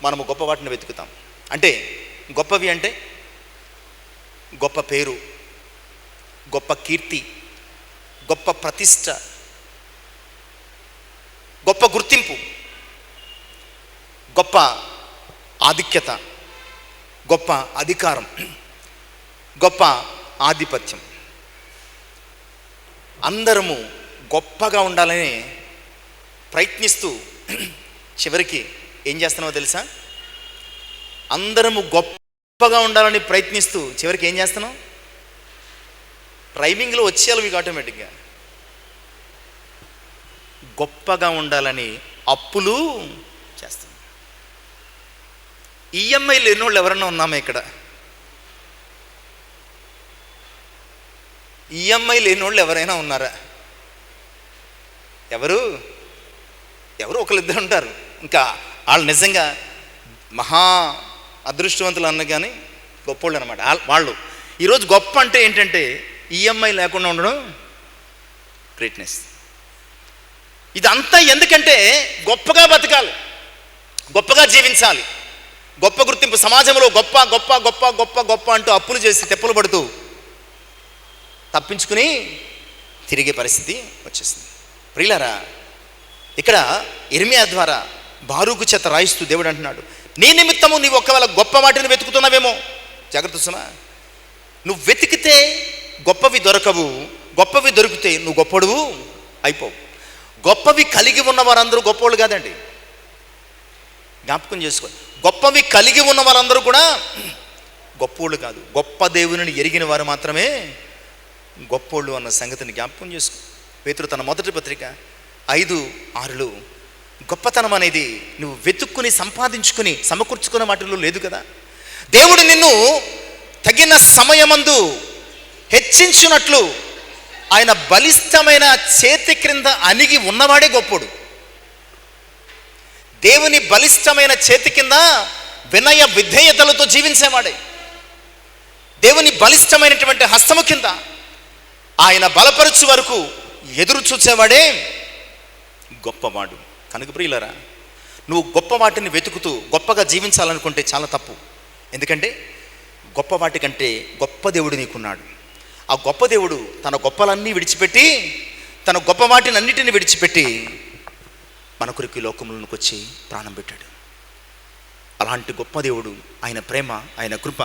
మనము గొప్ప వాటిని వెతుకుతాం. అంటే గొప్పవి అంటే గొప్ప పేరు, గొప్ప కీర్తి, గొప్ప ప్రతిష్ట, గొప్ప గుర్తింపు, గొప్ప ఆధిక్యత, గొప్ప అధికారం, గొప్ప ఆధిపత్యం. అందరము గొప్పగా ఉండాలని ప్రయత్నిస్తూ చివరికి ఏం చేస్తున్నావో తెలుసా? అందరము గొప్పగా ఉండాలని ప్రయత్నిస్తూ చివరికి ఏం చేస్తున్నాం? రైమింగ్లో వచ్చేయాలి మీకు ఆటోమేటిక్గా. గొప్పగా ఉండాలని అప్పులు చేస్తాం. ఈఎంఐ లేని వాళ్ళు ఎవరన్నా ఉన్నామా ఇక్కడ? ఈఎంఐ లేని వాళ్ళు ఎవరైనా ఉన్నారా? ఎవరు ఒకళ్ళిద్దరు ఉంటారు. ఇంకా వాళ్ళు నిజంగా మహా అదృష్టవంతులు అన్న కానీ గొప్పోళ్ళు అనమాట వాళ్ళు. ఈరోజు గొప్ప అంటే ఏంటంటే ఈఎంఐ లేకుండా ఉండడం గ్రేట్నెస్. ఇదంతా ఎందుకంటే గొప్పగా బతకాలి, గొప్పగా జీవించాలి, గొప్ప గుర్తింపు సమాజంలో గొప్ప గొప్ప గొప్ప గొప్ప గొప్ప అంటూ అప్పులు చేసి తెప్పలు పడుతూ తప్పించుకుని తిరిగే పరిస్థితి వచ్చేసింది. ప్రియులారా, ఇక్కడ ఇర్మియా ద్వారా బారూకు చేత రాయిస్తూ దేవుడు అంటున్నాడు, నీ నిమిత్తము నీవు ఒకవేళ గొప్ప వాటిని వెతుకుతున్నావేమో, జాగ్రత్త సుమా. నువ్వు వెతికితే గొప్పవి దొరకవు, గొప్పవి దొరికితే నువ్వు గొప్పడువు అయిపోవు. గొప్పవి కలిగి ఉన్న వారందరూ గొప్పోళ్ళు కాదండి, జ్ఞాపకం చేసుకో. గొప్పవి కలిగి ఉన్న వారందరూ కూడా గొప్పోళ్ళు కాదు, గొప్ప దేవుని ఎరిగిన వారు మాత్రమే గొప్పోళ్ళు అన్న సంగతిని జ్ఞాపకం చేసుకో. పేతురు తన మొదటి పత్రిక 5:6 గొప్పతనం అనేది నువ్వు వెతుక్కుని సంపాదించుకుని సమకూర్చుకున్న వాటిలో లేదు కదా. దేవుడు నిన్ను తగిన సమయమందు హెచ్చించున్నట్లు ఆయన బలిష్టమైన చేతి క్రింద అణిగి ఉన్నవాడే గొప్పోడు. దేవుని బలిష్టమైన చేతి కింద వినయ విధేయతలతో జీవించేవాడే, దేవుని బలిష్టమైనటువంటి హస్తము కింద ఆయన బలపరచు వరకు ఎదురు చూసేవాడే గొప్పవాడు. కనుక ప్రియులరా, నువ్వు గొప్ప వాటిని వెతుకుతూ గొప్పగా జీవించాలనుకుంటే చాలా తప్పు. ఎందుకంటే గొప్ప వాటి కంటే గొప్ప దేవుడు నీకున్నాడు. ఆ గొప్ప దేవుడు తన గొప్పలన్నీ విడిచిపెట్టి, తన గొప్ప వాటిని అన్నిటిని విడిచిపెట్టి మన కొరకు లోకములకు వచ్చి ప్రాణం పెట్టాడు. అలాంటి గొప్ప దేవుడు, ఆయన ప్రేమ, ఆయన కృప,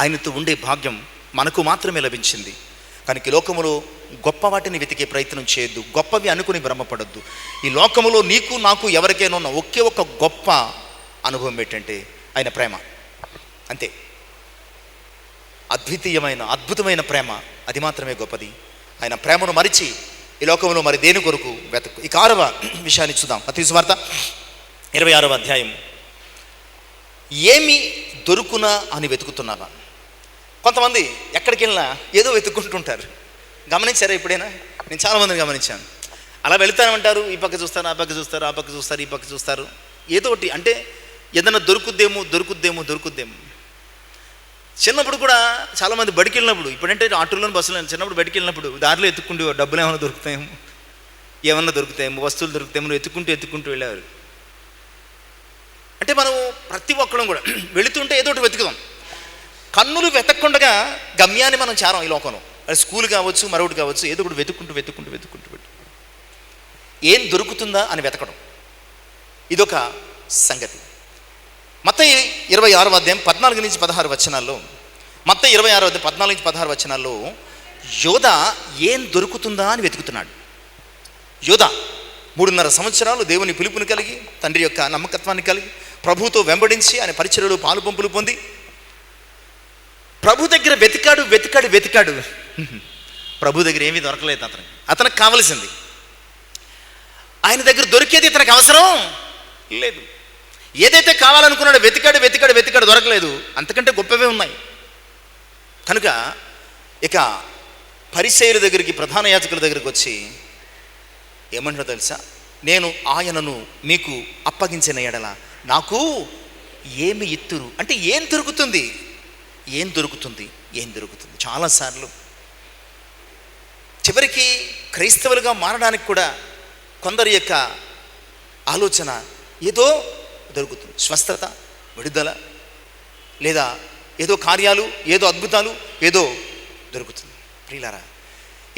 ఆయనతో ఉండే భాగ్యం మనకు మాత్రమే లభించింది. కనుక ఈ లోకములో గొప్ప వాటిని వెతికే ప్రయత్నం చేయొద్దు, గొప్పవి అనుకుని భ్రమపడొద్దు. ఈ లోకములో నీకు నాకు ఎవరికైనా ఉన్న ఒకే ఒక గొప్ప అనుభవం ఏంటంటే ఆయన ప్రేమ, అంతే. అద్భుతమైన ప్రేమ, అది మాత్రమే గొప్పది. ఆయన ప్రేమను మరిచి ఈ లోకంలో మరి దేని కొరకు వెతకు. ఇక 6వ విషయాన్ని చూద్దాం. మత్తయి సువార్త 26వ అధ్యాయం. ఏమి దొరుకునా అని వెతుకుతున్నావా? కొంతమంది ఎక్కడికి వెళ్ళినా ఏదో వెతుక్కుంటుంటారు. గమనించారా ఎప్పుడైనా? నేను చాలామందిని గమనించాను. అలా వెళుతానంటారు, ఈ పక్క చూస్తారు, ఆ పక్క చూస్తారు, ఆ పక్క చూస్తారు, ఈ పక్క చూస్తారు, ఏదో ఒకటి అంటే ఏదైనా దొరుకుద్దేమో. చిన్నప్పుడు కూడా చాలామంది బడికి వెళ్ళినప్పుడు, ఇప్పుడంటే ఆటోలోని బస్సులో, చిన్నప్పుడు బడికి వెళ్ళినప్పుడు దారిలో ఎత్తుక్కుంటూ డబ్బులు ఏమైనా దొరుకుతాయేమో, వస్తువులు దొరుకుతాయేమో ఎత్తుకుంటూ వెళ్ళేవారు. అంటే మనం ప్రతి ఒక్కడం కూడా వెళుతుంటే ఏదో ఒకటి వెతుకుదాం. కన్నులు వెతక్కుండగా గమ్యాన్ని మనం చేరం. ఈ లోకంలో స్కూల్ కావచ్చు, మరొకటి కావచ్చు, ఏదో ఒకటి వెతుక్కుంటూ ఏం దొరుకుతుందా అని వెతకడం, ఇదొక సంగతి. మత్తయి 26వ అధ్యాయం 14 నుంచి 16 వచనాల్లో, మత్తయి 26వ అధ్యాయం 14 నుంచి 16 వచనాల్లో యోధా ఏం దొరుకుతుందా అని వెతుకుతున్నాడు. యోధా 3.5 సంవత్సరాలు దేవుని పిలుపుని కలిగి, తండ్రి యొక్క నమ్మకత్వాన్ని కలిగి, ప్రభువుతో వెంబడించి ఆయన పరిచర్యలో పాలు పంపులు పొంది ప్రభు దగ్గర వెతికాడు. ప్రభు దగ్గర ఏమీ దొరకలేదు. అతనికి కావలసింది ఆయన దగ్గర దొరికేది ఇతనికి అవసరం లేదు. ఏదైతే కావాలనుకున్నాడో వెతికాడు దొరకలేదు. అంతకంటే గొప్పవే ఉన్నాయి. కనుక ఇక పరిసయ్యుల దగ్గరికి, ప్రధాన యాజకుల దగ్గరికి వచ్చి ఏమంటాడో తెలుసా? నేను ఆయనను మీకు అప్పగించిన ఎడల నాకు ఏమి ఇత్తురు అంటే ఏం దొరుకుతుంది? చాలాసార్లు చివరికి క్రైస్తవులుగా మారడానికి కూడా కొందరి యొక్క ఆలోచన ఏదో దొరుకుతుంది, స్వస్థత, విడుదల, లేదా ఏదో కార్యాలు, ఏదో అద్భుతాలు, ఏదో దొరుకుతుంది. ప్రియులారా,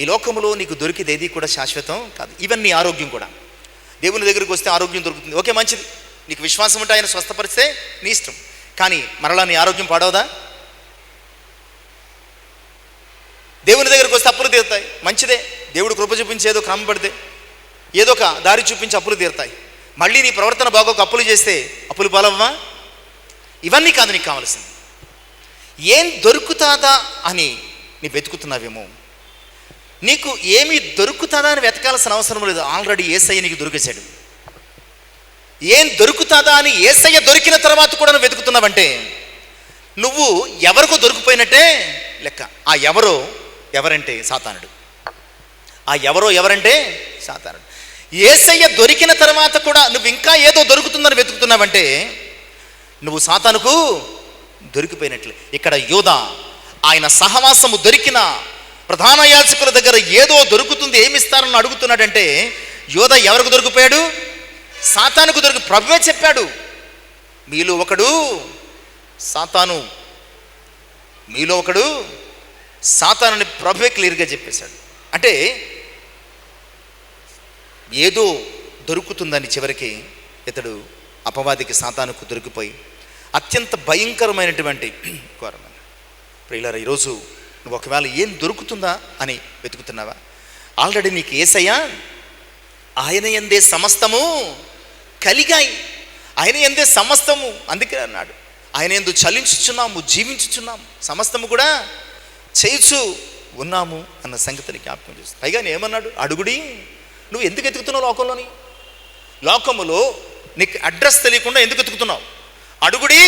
ఈ లోకంలో నీకు దొరికేది ఏది కూడా శాశ్వతం కాదు. ఈవెన్ నీ ఆరోగ్యం కూడా. దేవుని దగ్గరికి వస్తే ఆరోగ్యం దొరుకుతుంది, ఓకే, మంచిది. నీకు విశ్వాసం ఉంటే ఆయన స్వస్థపరిస్తే నీ ఇష్టం. కానీ మరలా నీ ఆరోగ్యం పాడవదా? దేవుని దగ్గరికి వస్తే అప్పులు తీరుతాయి, మంచిదే. దేవుడు కృప చూపించి ఏదో క్రమం పడితే ఏదో ఒక దారి చూపించి అప్పులు తీరుతాయి. మళ్ళీ నీ ప్రవర్తన బాగోక అప్పులు చేస్తే అప్పులు పాలవ్వా? ఇవన్నీ కాదు నీకు కావాల్సింది. ఏం దొరుకుతాదా అని నీ వెతుకుతున్నావేమో. నీకు ఏమి దొరుకుతాదా అని వెతకాల్సిన అవసరం లేదు. ఆల్రెడీ యేసయ్య నీకు దొరికేశాడు. ఏం దొరుకుతాదా అని యేసయ్య దొరికిన తర్వాత కూడా నువ్వు వెతుకుతున్నావంటే నువ్వు ఎవరికో దొరికిపోయినట్టే లెక్క. ఆ ఎవరంటే సాతానుడు. సాతానుడు. యేసయ్య దొరికిన తర్వాత కూడా నువ్వు ఇంకా ఏదో దొరుకుతుందని వెతుకుతున్నావంటే నువ్వు సాతానుకు దొరికిపోయినట్లే. ఇక్కడ యోధా ఆయన సహవాసము దొరికిన ప్రధాన యాజకుల దగ్గర ఏదో దొరుకుతుంది, ఏమిస్తారని అడుగుతున్నాడంటే యోధా ఎవరికి దొరికిపోయాడు? సాతానుకు దొరికి. ప్రభువే చెప్పాడు, మీలో ఒకడు సాతానుని ప్రభువే క్లియర్గా చెప్పేశాడు. అంటే ఏదో దొరుకుతుందని చివరికి ఇతడు అపవాదికి, సాతానుకు దొరికిపోయి అత్యంత భయంకరమైనటువంటి ఘోరమైన. ప్రియులారా, ఈరోజు నువ్వు ఒకవేళ ఏం దొరుకుతుందా అని వెతుకుతున్నావా? ఆల్రెడీ నీకు యేసయ్య ఆయన యందే సమస్తము కలిగాయి. ఆయన యందే సమస్తము, అందుకే అన్నాడు ఆయన యందు చలించుచున్నాము, జీవించుచున్నాము, సమస్తము కూడా చేయుచు ఉన్నాము అన్న సంగతిని జ్ఞాపకం చేస్తుంది. పైగా ఏమన్నాడు? అడుగుడి. నువ్వు ఎందుకు ఎతుకుతున్నావు? లోకములో నీకు అడ్రస్ తెలియకుండా ఎందుకు ఎతుకుతున్నావు? అడుగుడి,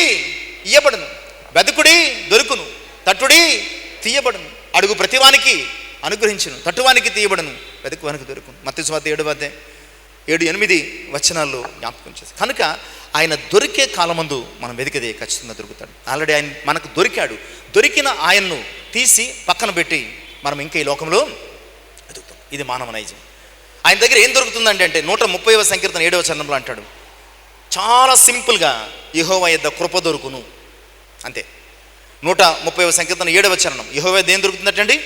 ఇయ్యబడును. వెతుకుడి, దొరుకును. తట్టుడి, తీయబడును. అడుగు ప్రతివానికి అనుగ్రహించును, తట్టువానికి తీయబడును, వెతుకువానికి దొరుకును. మత్తయి సువార్త 7:8 వచనాల్లో జ్ఞాపకం చేస్తాడు. కనుక ఆయన దొరికే కాలమందు మనం వెతికేదే ఖచ్చితంగా దొరుకుతాడు. ఆల్రెడీ ఆయన మనకు దొరికాడు. దొరికిన ఆయన్ను తీసి పక్కన పెట్టి మనం ఇంకా ఈ లోకంలో వెతుకుతాం. ఇది మానవ నైజం. ఆయన దగ్గర ఏం దొరుకుతుందంటే 130వ సంకీర్తన 7వ చరణంలో అంటాడు, చాలా సింపుల్గా, యెహోవా యొద్ద కృప దొరుకును, అంతే. 130వ సంకీర్తన 7వ చరణం, యెహోవా యొద్ద ఏం దొరుకుతుందంటండి?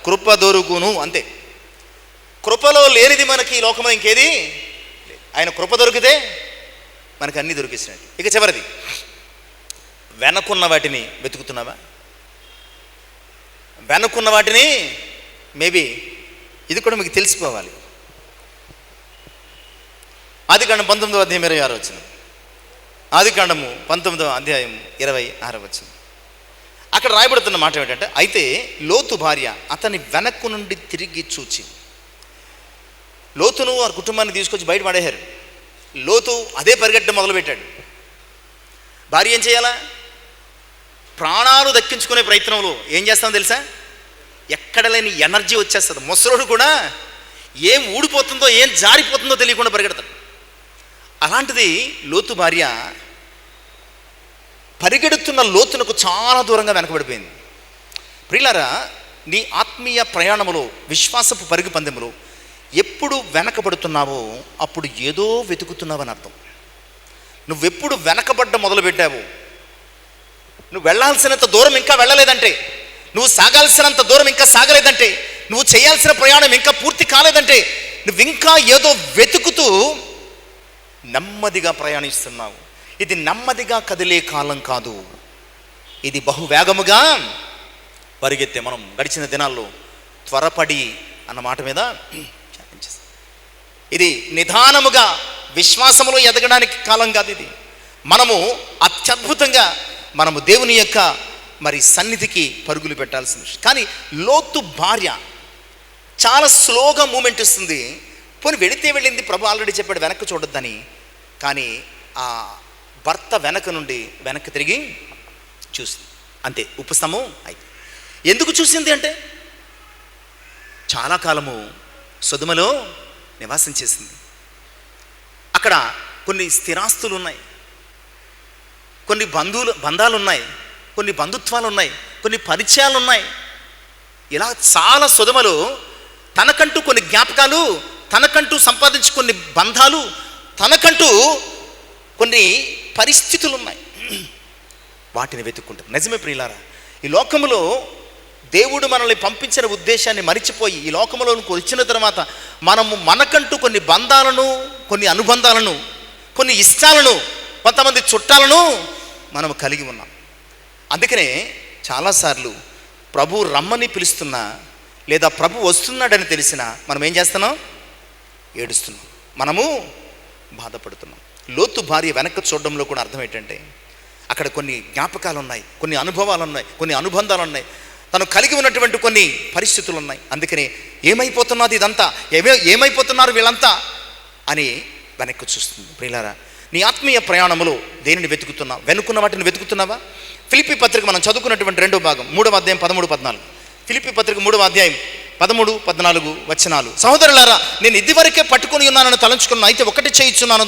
కృప దొరుకును, అంతే. కృపలో లేనిది మనకి ఈ లోకంలో ఇంకేది. ఆయన కృప దొరికితే మనకు అన్నీ దొరికేసినట్టు. ఇక చివరిది, వెనకున్న వాటిని వెతుకుతున్నావా? వెనకున్న వాటిని మేబీ ఇది కూడా మీకు తెలిసిపోవాలి. ఆదికాండం 19వ అధ్యాయం 26వ వచనం. ఆదికాండము 19వ అధ్యాయం 26వ వచనం. అక్కడ రాయబడుతున్న మాట ఏమిటంటే, అయితే లోతు భార్య అతని వెనక్కు నుండి తిరిగి చూచి, లోతును వారి కుటుంబాన్ని తీసుకొచ్చి బయట పడేశారు. లోతు అదే పరిగెట్టడం మొదలుపెట్టాడు. భార్య ఏం చేయాలా? ప్రాణాలు దక్కించుకునే ప్రయత్నంలో ఏం చేస్తామో తెలుసా? ఎక్కడ లేని ఎనర్జీ వచ్చేస్తుంది. ముసలోడు కూడా ఏం ఊడిపోతుందో, ఏం జారిపోతుందో తెలియకుండా పరిగెడతాడు. అలాంటిది లోతు భార్య పరిగెడుతున్న లోతునకు చాలా దూరంగా వెనకబడిపోయింది. ప్రియులారా, నీ ఆత్మీయ ప్రయాణములో, విశ్వాసపు పరుగు పందెములో ఎప్పుడు వెనకబడుతున్నావో అప్పుడు ఏదో వెతుకుతున్నావని అర్థం. నువ్వెప్పుడు వెనకబడ్డ మొదలుపెట్టావో, నువ్వు వెళ్ళాల్సినంత దూరం ఇంకా వెళ్ళలేదంటే, నువ్వు సాగాల్సినంత దూరం ఇంకా సాగలేదంటే, నువ్వు చేయాల్సిన ప్రయాణం ఇంకా పూర్తి కాలేదంటే, నువ్వు ఇంకా ఏదో వెతుకుతూ నెమ్మదిగా ప్రయాణిస్తున్నావు. ఇది నెమ్మదిగా కదిలే కాలం కాదు, ఇది బహువేగముగా పరిగెత్తే. మనం గడిచిన దినాల్లో త్వరపడి అన్న మాట మీద ఇది నిదానముగా విశ్వాసములో ఎదగడానికి కాలం కాదు. ఇది మనము అత్యద్భుతంగా మనము దేవుని యొక్క మరి సన్నిధికి పరుగులు పెట్టాల్సిన విషయం. కానీ లోతు భార్య చాలా స్లోగా మూమెంట్ ఇస్తుంది. పోనీ వెళితే వెళ్ళింది, ప్రభు ఆల్రెడీ చెప్పాడు వెనక్కి చూడొద్దని. కానీ ఆ భర్త వెనక్కి తిరిగి చూసింది. అంతే, ఉపశమం అయితే. ఎందుకు చూసింది అంటే చాలా కాలము సొదొమలో నివాసం చేసింది. అక్కడ కొన్ని స్థిరాస్తులు ఉన్నాయి, కొన్ని బంధాలు ఉన్నాయి, కొన్ని బంధుత్వాలు ఉన్నాయి, కొన్ని పరిచయాలు ఉన్నాయి. ఇలా చాలా సొదొమలో తనకంటూ కొన్ని జ్ఞాపకాలు, తనకంటూ సంపాదించు కొన్ని బంధాలు, తనకంటూ కొన్ని పరిస్థితులు ఉన్నాయి. వాటిని వెతుక్కుంటుంది. నిజమే ప్రియులారా, ఈ లోకములో దేవుడు మనల్ని పంపించిన ఉద్దేశాన్ని మరిచిపోయి ఈ లోకములోనికి వచ్చిన తర్వాత మనము మనకంటూ కొన్ని బంధాలను, కొన్ని అనుబంధాలను, కొన్ని ఇష్టాలను, కొంతమంది చుట్టాలను మనము కలిగి ఉన్నాం. అందుకనే చాలాసార్లు ప్రభు రమ్మని పిలుస్తున్నా, లేదా ప్రభు వస్తున్నాడని తెలిసినా మనం ఏం చేస్తున్నాం? ఏడుస్తున్నాం, మనము బాధపడుతున్నాం. లోతు భార్య వెనక్కి చూడడంలో కూడా అర్థం ఏంటంటే అక్కడ కొన్ని జ్ఞాపకాలు ఉన్నాయి, కొన్ని అనుభవాలు ఉన్నాయి, కొన్ని అనుబంధాలు ఉన్నాయి, తను కలిగి ఉన్నటువంటి కొన్ని పరిస్థితులు ఉన్నాయి. అందుకని ఏమైపోతున్నది ఇదంతా, ఏమైపోతున్నారు వీళ్ళంతా అని వెనక్కి చూస్తుంది. ప్రియులారా, నీ ఆత్మీయ ప్రయాణంలో దేనిని వెతుకుతున్నావు? వెనుకున్న వాటిని వెతుకుతున్నావా? ఫిలిప్పీ పత్రిక మనం చదువుకున్నటువంటి 2వ భాగం 3వ అధ్యాయం 13-14. ఫిలిప్పీ పత్రిక 3వ అధ్యాయం 13-14 వచనాలు. సహోదరులారా, నేను ఇదివరకే పట్టుకొని ఉన్నానని తలంచుకున్నాను, అయితే ఒకటి చేయుచున్నాను,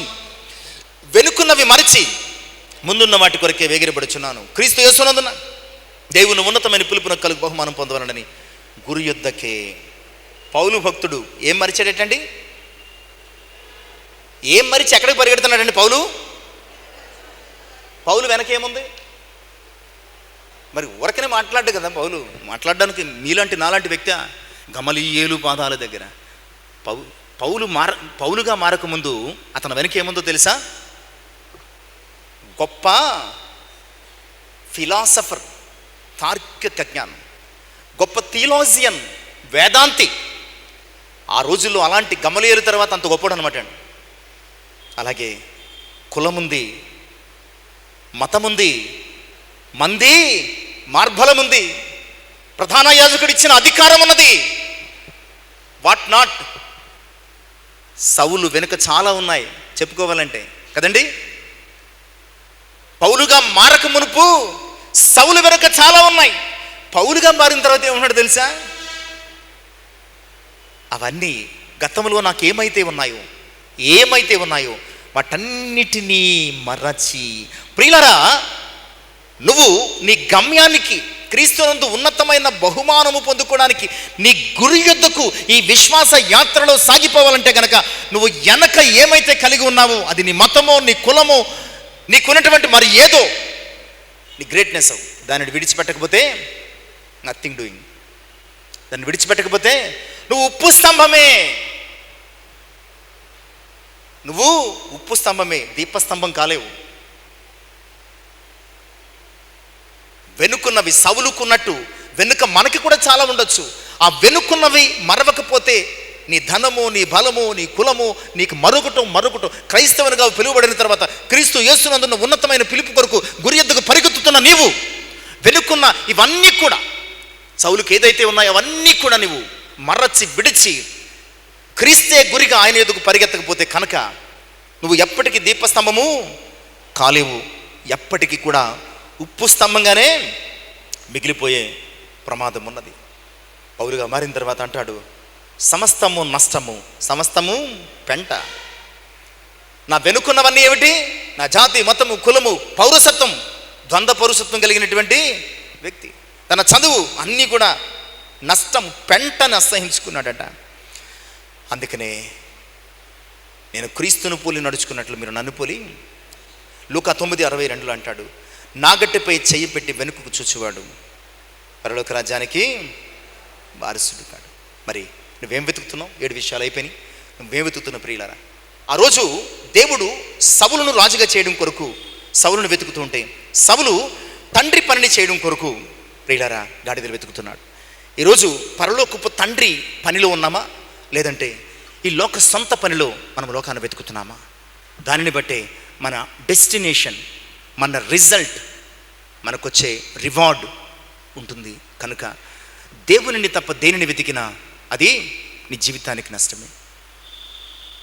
వెనుకున్నవి మరచి ముందున్న వాటి కొరకే వేగిరపడుచున్నాను. క్రీస్తు యేసునందున దేవుని ఉన్నతమైన పిలుపునకు కలుగు బహుమానం పొందవాలని గురి యొద్దకే. పౌలు భక్తుడు ఏం మరిచాడటండి? ఏం మరిచి ఎక్కడికి పరిగెడుతున్నాడండి పౌలు వెనకేముంది? మరి ఊరకనే మాట్లాడు కదా పౌలు. మాట్లాడడానికి నీలాంటి నాలాంటి వ్యక్తి గమలీయేలు పాదాల దగ్గర పౌలుగా మారకముందు అతను వెనకేముందో తెలుసా? గొప్ప ఫిలాసఫర్, తార్కిక జ్ఞానం, గొప్ప థియోలాజియన్, వేదాంతి. ఆ రోజుల్లో అలాంటి గమలీయేలు తర్వాత అంత గొప్పడు అనమాట. అలాగే కులముంది, మతముంది, మంది మార్బలముంది, ప్రధాన యాజకుడు ఇచ్చిన అధికారం ఉన్నది. What not. సౌలు వెనుక చాలా ఉన్నాయి చెప్పుకోవాలంటే కదండి. పౌలుగా మారక మునుపు సౌలు వెనుక చాలా ఉన్నాయి. పౌలుగా మారిన తర్వాత ఏమన్నాడు తెలుసా? అవన్నీ గతంలో నాకేమైతే ఉన్నాయో వాటన్నిటినీ మరచి. ప్రియులారా, నువ్వు నీ గమ్యానికి, క్రీస్తునందు ఉన్నతమైన బహుమానము పొందుకోవడానికి, నీ గురి యొద్దకు ఈ విశ్వాస యాత్రలో సాగిపోవాలంటే కనుక నువ్వు వెనక ఏమైతే కలిగి ఉన్నావో, అది నీ మతమో, నీ కులమో, నీకున్నటువంటి మరి ఏదో నీ గ్రేట్నెస్, దానిని విడిచిపెట్టకపోతే నథింగ్ డూయింగ్. దాన్ని విడిచిపెట్టకపోతే నువ్వు ఉప్పు స్తంభమే, దీపస్తంభం కాలేవు. వెనుకున్నవి సౌలుకున్నట్టు వెనుక మనకి కూడా చాలా ఉండొచ్చు. ఆ వెనుకున్నవి మరవకపోతే నీ ధనము, నీ బలము, నీ కులము నీకు మరొకటం క్రైస్తవునిగా పిలువబడిన తర్వాత క్రీస్తు యేసునందున్న ఉన్నతమైన పిలుపు కొరకు గురి ఎద్దుకు పరిగెత్తుతున్న నీవు వెనుకున్న ఇవన్నీ కూడా, సౌలుకి ఏదైతే ఉన్నాయో అవన్నీ కూడా నువ్వు మరచి విడిచి క్రీస్తే గురిగా ఆయన ఎదుగు పరిగెత్తకపోతే కనుక నువ్వు ఎప్పటికీ దీపస్తంభము కాలేవు, ఎప్పటికీ కూడా ఉప్పు స్తంభంగానే మిగిలిపోయే ప్రమాదం ఉన్నది. పౌలుగా మారిన తర్వాత అంటాడు, సమస్తము నష్టము, సమస్తము పెంట. నా వెనుకున్నవన్నీ ఏమిటి? నా జాతి, మతము, కులము, పౌరసత్వం, ద్వంద్వ పౌరసత్వం కలిగినటువంటి వ్యక్తి. తన చదువు అన్నీ కూడా నష్టం, పెంటని అసహించుకున్నాడట. అందుకనే నేను క్రీస్తును పోలి నడుచుకున్నట్లు మీరు నన్ను పోలి. లూకా 9:62 అంటాడు, నాగట్టెపై చెయ్యి పెట్టి వెనుకకు చూచువాడు పరలోక రాజ్యానికి వారసుడు కాడు. మరి నువ్వేం వెతుకుతున్నావు? 7 విషయాలు అయిపోయినాయి. నువ్వేం వెతుకుతున్నావు ప్రియులారా? ఆ రోజు దేవుడు సౌలును రాజుగా చేయడం కొరకు సౌలును వెతుకుతుంటే, సౌలు తండ్రి పనిని చేయడం కొరకు ప్రియులారా గాడిదలు వెతుకుతున్నాడు. ఈరోజు పరలోకపు తండ్రి పనిలో ఉన్నామా, లేదంటే ఈ లోక సొంత పనిలో మనం లోకాన్ని వెతుకుతున్నామా? దానిని బట్టే మన డెస్టినేషన్, మన రిజల్ట్, మనకొచ్చే రివార్డ్ ఉంటుంది. కనుక దేవునిని తప్ప దేనిని వెతికినా అది నీ జీవితానికి నష్టమే.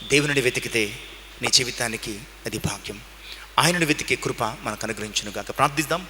దేవునిని వెతికితే నీ జీవితానికి అది భాగ్యం. ఆయనను వెతికే కృప మనకు అనుగ్రహించును గాక. ప్రార్థిద్దాం.